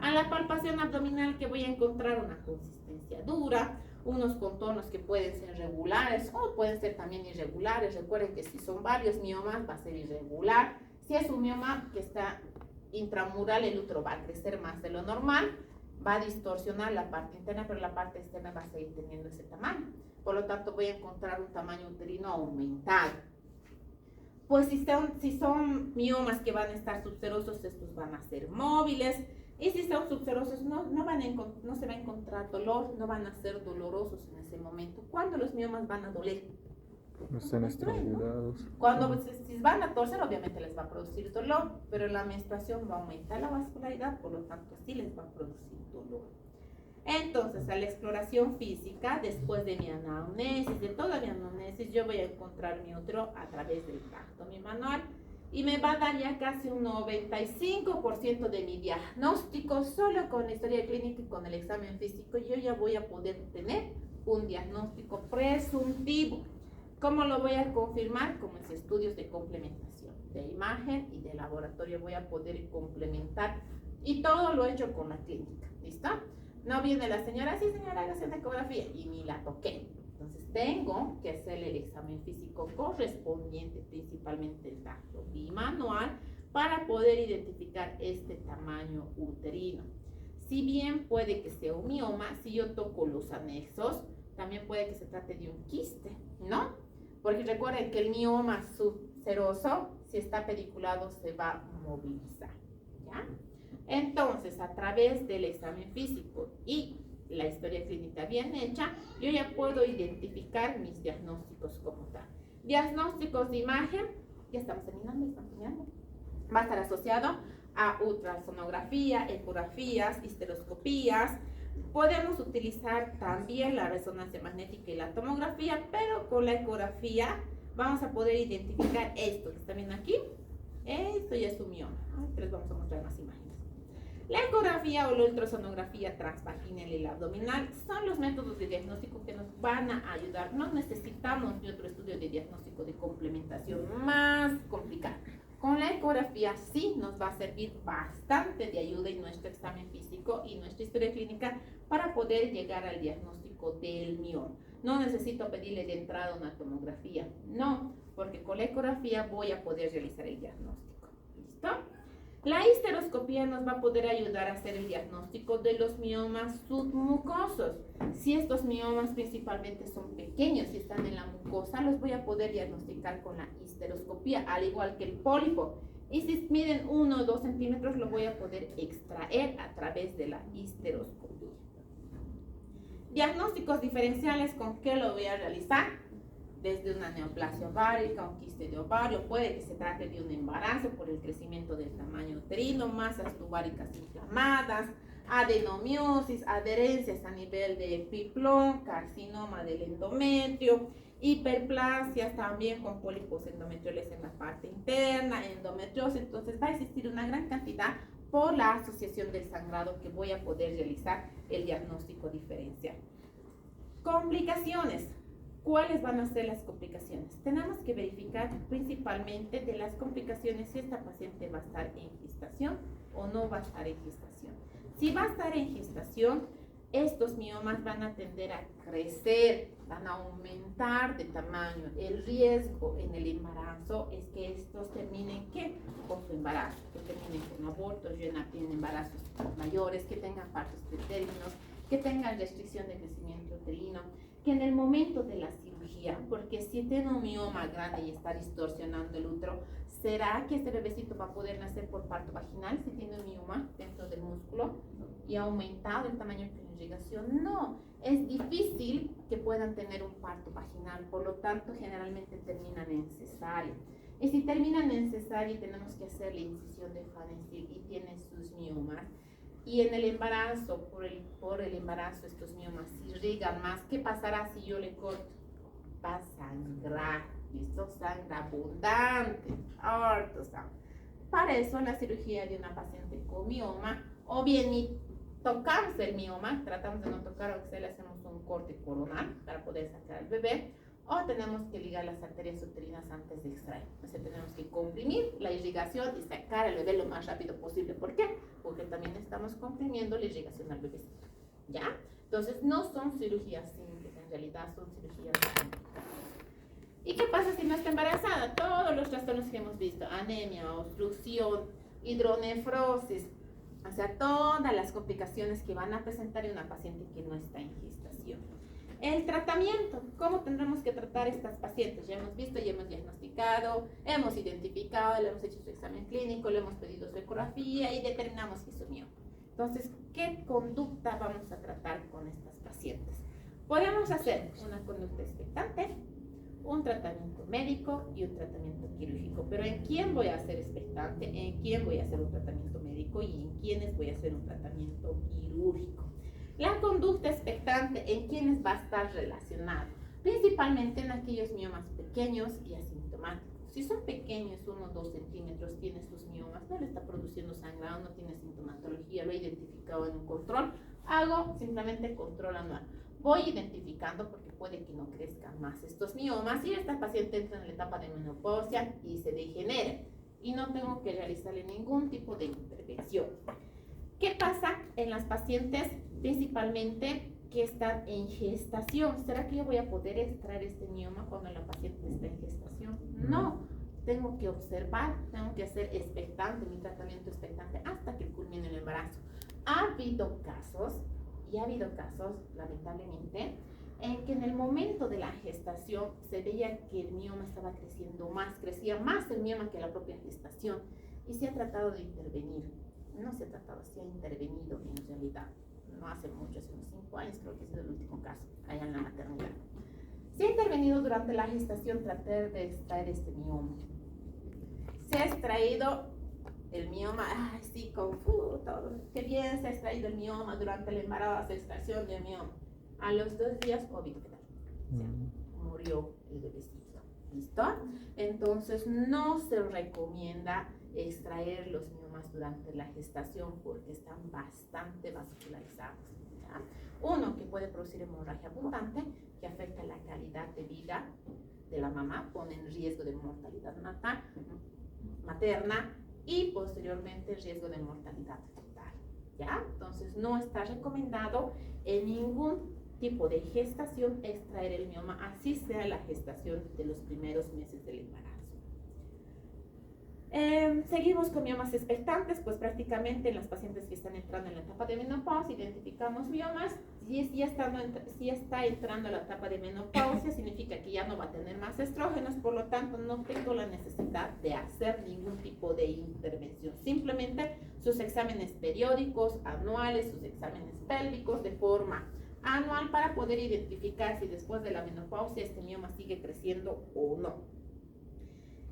A la palpación abdominal que voy a encontrar una consistencia dura, unos contornos que pueden ser regulares o pueden ser también irregulares. Recuerden que si son varios miomas va a ser irregular. Si es un mioma que está intramural, el útero va a crecer más de lo normal, va a distorsionar la parte interna, pero la parte externa va a seguir teniendo ese tamaño. Por lo tanto, voy a encontrar un tamaño uterino aumentado. Pues si son miomas que van a estar subserosos, estos van a ser móviles. Y si son subserosos, no se va a encontrar dolor, no van a ser dolorosos en ese momento. ¿Cuándo los miomas van a doler? No están estrangulados. Cuando si van a torcer, obviamente les va a producir dolor, pero la menstruación va a aumentar la vascularidad, por lo tanto, sí les va a producir dolor. Entonces, a la exploración física, después de mi anamnesis, de toda mi anamnesis, yo voy a encontrar mi útero a través del tacto, mi manual, y me va a dar ya casi un 95% de mi diagnóstico. Solo con la historia clínica y con el examen físico yo ya voy a poder tener un diagnóstico presuntivo. ¿Cómo lo voy a confirmar? Con mis estudios de complementación de imagen y de laboratorio voy a poder complementar, y todo lo he hecho con la clínica. ¿Listo? No viene la señora, sí señora, hágase una ecografía, y ni la toqué. Entonces tengo que hacerle el examen físico correspondiente, principalmente el tacto bimanual, para poder identificar este tamaño uterino. Si bien puede que sea un mioma, si yo toco los anexos, también puede que se trate de un quiste, ¿no? Porque recuerden que el mioma subseroso, si está pediculado, se va a movilizar, ¿ya? Entonces, a través del examen físico y la historia clínica bien hecha, yo ya puedo identificar mis diagnósticos como tal. Diagnósticos de imagen, ya estamos terminando. Va a estar asociado a ultrasonografía, ecografías, histeroscopías. Podemos utilizar también la resonancia magnética y la tomografía, pero con la ecografía vamos a poder identificar esto que están viendo aquí. Esto ya es un mioma. Les vamos a mostrar más imágenes. La ecografía o la ultrasonografía transvaginal y la abdominal son los métodos de diagnóstico que nos van a ayudar. No necesitamos de otro estudio de diagnóstico de complementación más complicado. Con la ecografía sí nos va a servir bastante de ayuda en nuestro examen físico y nuestra historia clínica para poder llegar al diagnóstico del mioma. No necesito pedirle de entrada una tomografía, no, porque con la ecografía voy a poder realizar el diagnóstico. ¿Listo? La histeroscopía nos va a poder ayudar a hacer el diagnóstico de los miomas submucosos. Si estos miomas principalmente son pequeños y están en la mucosa, los voy a poder diagnosticar con la histeroscopía, al igual que el pólipo. Y si miden 1 o 2 centímetros, lo voy a poder extraer a través de la histeroscopía. Diagnósticos diferenciales, ¿con qué lo voy a realizar? Desde una neoplasia ovárica, un quiste de ovario, puede que se trate de un embarazo por el crecimiento del tamaño uterino, masas tubáricas inflamadas, adenomiosis, adherencias a nivel de piplón, carcinoma del endometrio, hiperplasias también con pólipos endometriales en la parte interna, endometriosis. Entonces va a existir una gran cantidad por la asociación del sangrado que voy a poder realizar el diagnóstico diferencial. Complicaciones. ¿Cuáles van a ser las complicaciones? Tenemos que verificar principalmente de las complicaciones si esta paciente va a estar en gestación o no va a estar en gestación. Si va a estar en gestación, estos miomas van a tender a crecer, van a aumentar de tamaño. El riesgo en el embarazo es que estos terminen con su embarazo, que terminen con abortos, tienen embarazos mayores, que tengan partos pretéritos, que tengan restricción de crecimiento uterino, que en el momento de la cirugía, porque si tiene un mioma grande y está distorsionando el útero, ¿será que este bebecito va a poder nacer por parto vaginal si tiene un mioma dentro del músculo y ha aumentado el tamaño de la irrigación? No, es difícil que puedan tener un parto vaginal, por lo tanto generalmente terminan en cesárea. Y si terminan en cesárea tenemos que hacer la incisión de Pfannenstiel y tienen sus miomas. Y en el embarazo, por el embarazo, estos miomas irrigan más. ¿Qué pasará si yo le corto? Va a sangrar. ¿Listo? Sangra abundante, harto sangre. Para eso, la cirugía de una paciente con mioma, o bien ni tocamos el mioma, tratamos de no tocar, aunque sea le hacemos un corte coronal para poder sacar al bebé, o tenemos que ligar las arterias uterinas antes de extraer. O sea, tenemos que comprimir la irrigación y sacar al bebé lo más rápido posible. ¿Por qué? Porque también estamos comprimiendo la irrigación al bebé. ¿Ya? Entonces, no son cirugías simples, en realidad son cirugías complicadas. ¿Y qué pasa si no está embarazada? Todos los trastornos que hemos visto, anemia, obstrucción, hidronefrosis, o sea, todas las complicaciones que van a presentar en una paciente que no está en gestación. El tratamiento, ¿cómo tendremos que tratar estas pacientes? Ya hemos visto, ya hemos diagnosticado, hemos identificado, le hemos hecho su examen clínico, le hemos pedido su ecografía y determinamos que es un mioma. Entonces, ¿qué conducta vamos a tratar con estas pacientes? Podemos hacer una conducta expectante, un tratamiento médico y un tratamiento quirúrgico. Pero ¿en quién voy a hacer expectante? ¿En quién voy a hacer un tratamiento médico? ¿Y en quiénes voy a hacer un tratamiento quirúrgico? La conducta expectante, ¿en quiénes va a estar relacionado? Principalmente en aquellos miomas pequeños y asintomáticos. Si son pequeños, 1 o 2 centímetros, tiene sus miomas, no le está produciendo sangrado, no tiene sintomatología, lo he identificado en un control, hago simplemente control anual. Voy identificando porque puede que no crezcan más estos miomas y esta paciente entra en la etapa de menopausia y se degenera y no tengo que realizarle ningún tipo de intervención. ¿Qué pasa en las pacientes principalmente que están en gestación? ¿Será que yo voy a poder extraer este mioma cuando la paciente está en gestación? No, tengo que observar, tengo que hacer expectante, mi tratamiento expectante hasta que culmine el embarazo. Ha habido casos, lamentablemente, en que en el momento de la gestación se veía que el mioma estaba creciendo más, crecía más el mioma que la propia gestación y se ha tratado de intervenir. No se ha tratado, se ha intervenido en realidad. No hace mucho, hace unos 5 años creo que es el último caso, allá en la maternidad. Se ha intervenido durante la gestación tratar de extraer este mioma. Se ha extraído el mioma, ay sí, todo, qué bien se ha extraído el mioma durante el embarazo, extracción del mioma. A los 2 días, COVID fetal. Murió el bebecito. ¿Listo? Entonces, no se recomienda extraer los miomas durante la gestación porque están bastante vascularizados. ¿Ya? Uno, que puede producir hemorragia abundante, que afecta la calidad de vida de la mamá, pone en riesgo de mortalidad materna y posteriormente riesgo de mortalidad fetal. ¿Ya? Entonces, no está recomendado en ningún tipo de gestación extraer el mioma, así sea la gestación de los primeros meses del embarazo. Seguimos con miomas expectantes, pues prácticamente en las pacientes que están entrando en la etapa de menopausia identificamos miomas. Si está entrando a la etapa de menopausia, significa que ya no va a tener más estrógenos, por lo tanto no tengo la necesidad de hacer ningún tipo de intervención. Simplemente sus exámenes periódicos, anuales, sus exámenes pélvicos de forma anual para poder identificar si después de la menopausia este mioma sigue creciendo o no.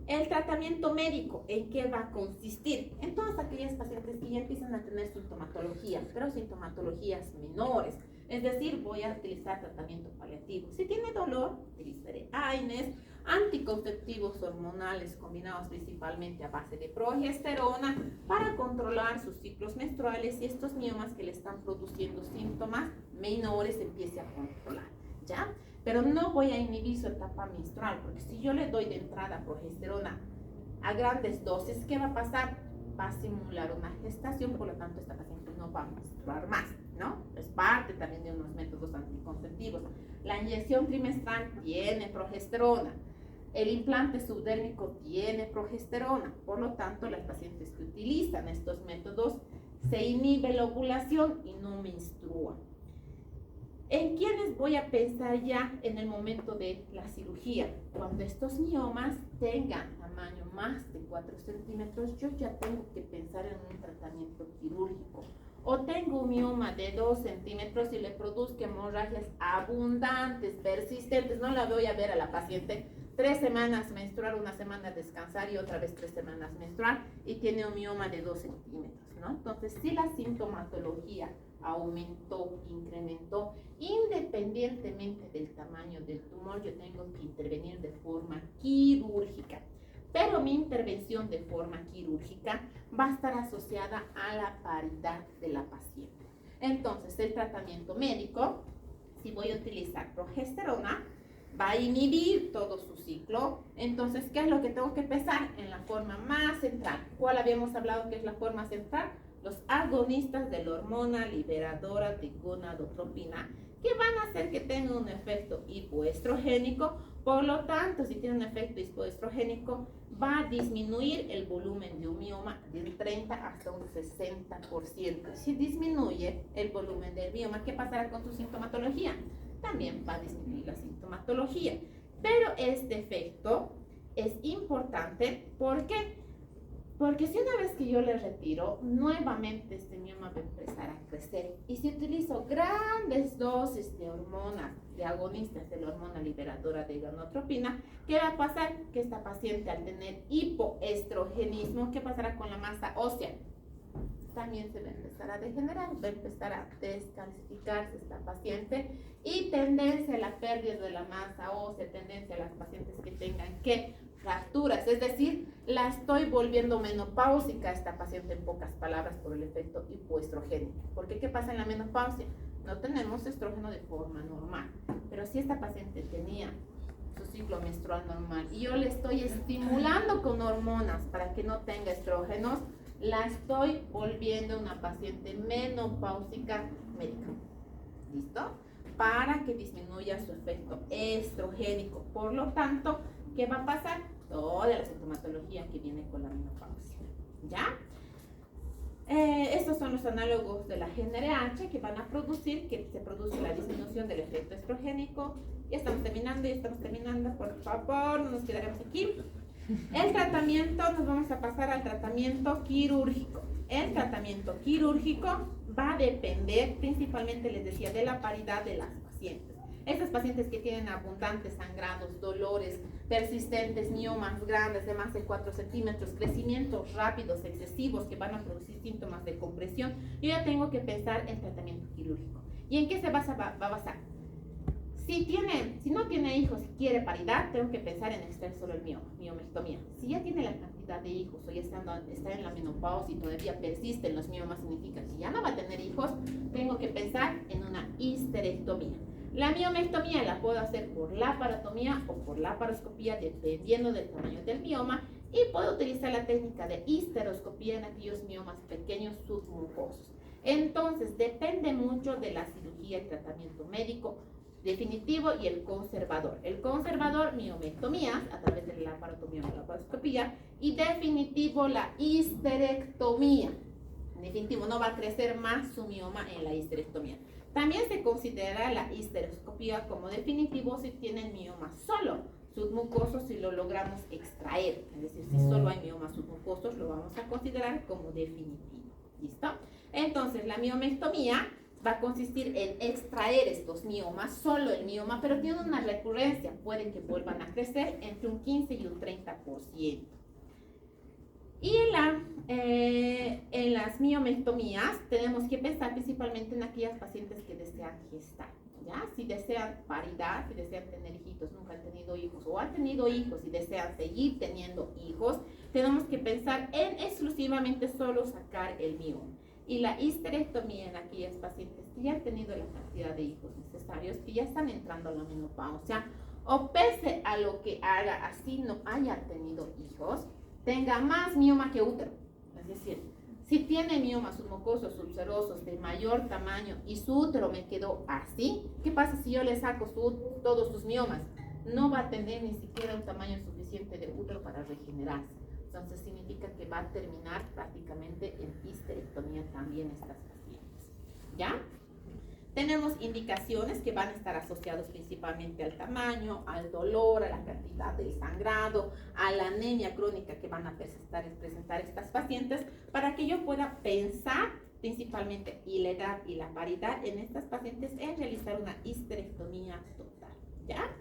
El tratamiento médico, ¿en qué va a consistir? En todas aquellas pacientes que ya empiezan a tener sintomatología, pero sintomatologías menores. Es decir, voy a utilizar tratamiento paliativo. Si tiene dolor, utilizaré AINES, anticonceptivos hormonales combinados principalmente a base de progesterona para controlar sus ciclos menstruales y estos miomas que le están produciendo síntomas menores empiece a controlar, ¿ya? Pero no voy a inhibir su etapa menstrual, porque si yo le doy de entrada progesterona a grandes dosis, ¿qué va a pasar? Va a simular una gestación, por lo tanto esta paciente no va a menstruar más, ¿no? Es parte también de unos métodos anticonceptivos. La inyección trimestral tiene progesterona. El implante subdérmico tiene progesterona, por lo tanto las pacientes que utilizan estos métodos se inhibe la ovulación y no menstruan. ¿En quiénes voy a pensar ya en el momento de la cirugía? Cuando estos miomas tengan tamaño más de 4 centímetros, yo ya tengo que pensar en un tratamiento quirúrgico. O tengo un mioma de 2 centímetros y le produzca hemorragias abundantes, persistentes. No la voy a ver a la paciente 3 semanas menstruar, 1 semana descansar y otra vez 3 semanas menstruar y tiene un mioma de 2 centímetros, ¿no? Entonces, si la sintomatología aumentó, incrementó, independientemente del tamaño del tumor, yo tengo que intervenir de forma quirúrgica. Pero mi intervención de forma quirúrgica va a estar asociada a la paridad de la paciente. Entonces, el tratamiento médico, si voy a utilizar progesterona, va va a inhibir todo su ciclo. Entonces, ¿qué es lo que tengo que pensar? En la forma más central. ¿Cuál habíamos hablado que es la forma central? Los agonistas de la hormona liberadora de gonadotropina, que van a hacer que tenga un efecto hipoestrogénico. Por lo tanto, si tiene un efecto hipoestrogénico, va a disminuir el volumen de un mioma de un 30 hasta un 60%. Si disminuye el volumen del mioma, ¿qué pasará con su sintomatología? También va a disminuir la sintomatología. Pero este efecto es importante, ¿por qué? Porque si una vez que yo le retiro, nuevamente este mioma va a empezar a crecer. Y si utilizo grandes dosis de hormonas, de agonistas de la hormona liberadora de gonadotropina, ¿qué va a pasar? Que esta paciente, al tener hipoestrogenismo, ¿qué pasará con la masa ósea? También se va a empezar a degenerar, va a empezar a descalcificarse esta paciente, y tendencia a la pérdida de la masa ósea, tendencia a las pacientes que tengan fracturas, es decir, la estoy volviendo menopáusica a esta paciente, en pocas palabras, por el efecto hipoestrogénico. Porque ¿qué pasa en la menopausia? No tenemos estrógeno de forma normal, pero si esta paciente tenía su ciclo menstrual normal y yo le estoy estimulando con hormonas para que no tenga estrógenos, la estoy volviendo una paciente menopáusica médica. ¿Listo? Para que disminuya su efecto estrogénico. Por lo tanto, ¿qué va a pasar? Toda la sintomatología que viene con la menopausia. ¿Ya? Estos son los análogos de la GnRH que van a producir, que se produce la disminución del efecto estrogénico. Ya estamos terminando, por favor, no nos quedaremos aquí. El tratamiento, nos vamos a pasar al tratamiento quirúrgico. El tratamiento quirúrgico va a depender principalmente, les decía, de la paridad de las pacientes. Estas pacientes que tienen abundantes sangrados, dolores persistentes, miomas grandes de más de 4 centímetros, crecimientos rápidos, excesivos, que van a producir síntomas de compresión, yo ya tengo que pensar en tratamiento quirúrgico. ¿Y en qué se va a basar? Si no tiene hijos y quiere paridad, tengo que pensar en extraer solo el miomectomía. Si ya tiene la cantidad de hijos o ya está en la menopausia y todavía persisten los miomas, significa que ya no va a tener hijos, tengo que pensar en una histerectomía. La miomectomía la puedo hacer por laparotomía o por laparoscopía, dependiendo del tamaño del mioma, y puedo utilizar la técnica de histeroscopía en aquellos miomas pequeños submucosos. Entonces, depende mucho de la cirugía y tratamiento médico definitivo y el conservador. El conservador, miomectomía a través de la laparotomía o laparoscopía, y definitivo, la histerectomía. En definitivo, no va a crecer más su mioma en la histerectomía. También se considera la histeroscopía como definitivo si tiene el mioma solo submucoso, si lo logramos extraer. Es decir, si solo hay miomas submucosos, lo vamos a considerar como definitivo. ¿Listo? Entonces, la miomectomía va a consistir en extraer estos miomas, solo el mioma, pero tiene una recurrencia. Pueden que vuelvan a crecer entre un 15 y un 30%. Y en las miomectomías tenemos que pensar principalmente en aquellas pacientes que desean gestar, ¿ya? Si desean paridad, si desean tener hijitos, nunca han tenido hijos, o han tenido hijos y desean seguir teniendo hijos, tenemos que pensar en exclusivamente solo sacar el mioma. Y la histerectomía en aquellas pacientes que ya han tenido la cantidad de hijos necesarios, que ya están entrando a la menopausia, o pese a lo que haga, así no haya tenido hijos, tenga más mioma que útero. Es decir, si tiene miomas submucosos, subserosos de mayor tamaño y su útero me quedó así, ¿qué pasa si yo le saco todos sus miomas? No va a tener ni siquiera un tamaño suficiente de útero para regenerarse. Entonces significa que va a terminar prácticamente en histerectomía también estas pacientes. ¿Ya? Tenemos indicaciones que van a estar asociadas principalmente al tamaño, al dolor, a la cantidad del sangrado, a la anemia crónica que van a presentar estas pacientes, para que yo pueda pensar principalmente, y la edad y la paridad en estas pacientes, en realizar una histerectomía total. ¿Ya?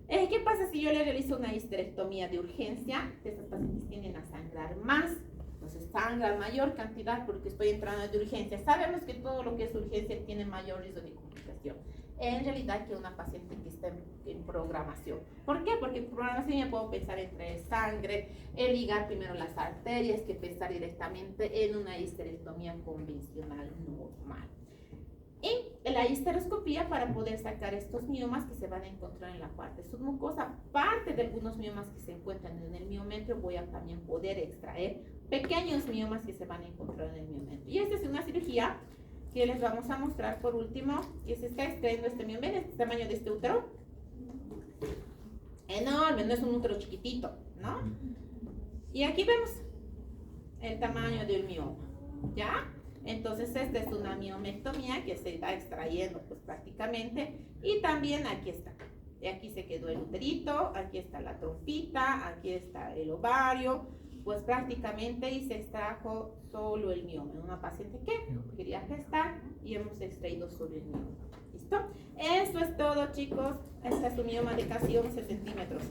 ¿Qué pasa si yo le realizo una histerectomía de urgencia? Estas pacientes tienden a sangrar más. Entonces sangra mayor cantidad porque estoy entrando de urgencia. Sabemos que todo lo que es urgencia tiene mayor riesgo de complicación. En realidad que una paciente que está en programación. ¿Por qué? Porque en programación ya puedo pensar en traer sangre, en ligar primero las arterias, que pensar directamente en una histerectomía convencional normal. Y la histeroscopía para poder sacar estos miomas que se van a encontrar en la parte submucosa. Parte de algunos miomas que se encuentran en el miometrio voy a también poder extraer pequeños miomas que se van a encontrar en el miometrio. Y esta es una cirugía que les vamos a mostrar por último, que se está extrayendo este mioma. ¿Ven este tamaño de este útero? Enorme, no es un útero chiquitito, ¿no? Y aquí vemos el tamaño del mioma, ¿ya? Entonces esta es una miomectomía que se está extrayendo pues prácticamente, y también aquí está. Y aquí se quedó el uterito, aquí está la trompita, aquí está el ovario, pues prácticamente, y se extrajo solo el mioma. Una paciente que quería gestar y hemos extraído solo el mioma. ¿Listo? Eso es todo, chicos. Este es un mioma de casi 11 centímetros.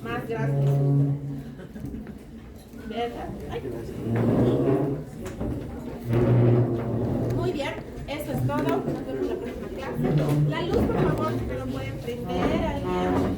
Más grande que su útero. ¿Verdad? Ay. Muy bien, eso es todo. Nos vemos en la próxima clase. La luz, por favor, si me lo pueden prender. Alguien.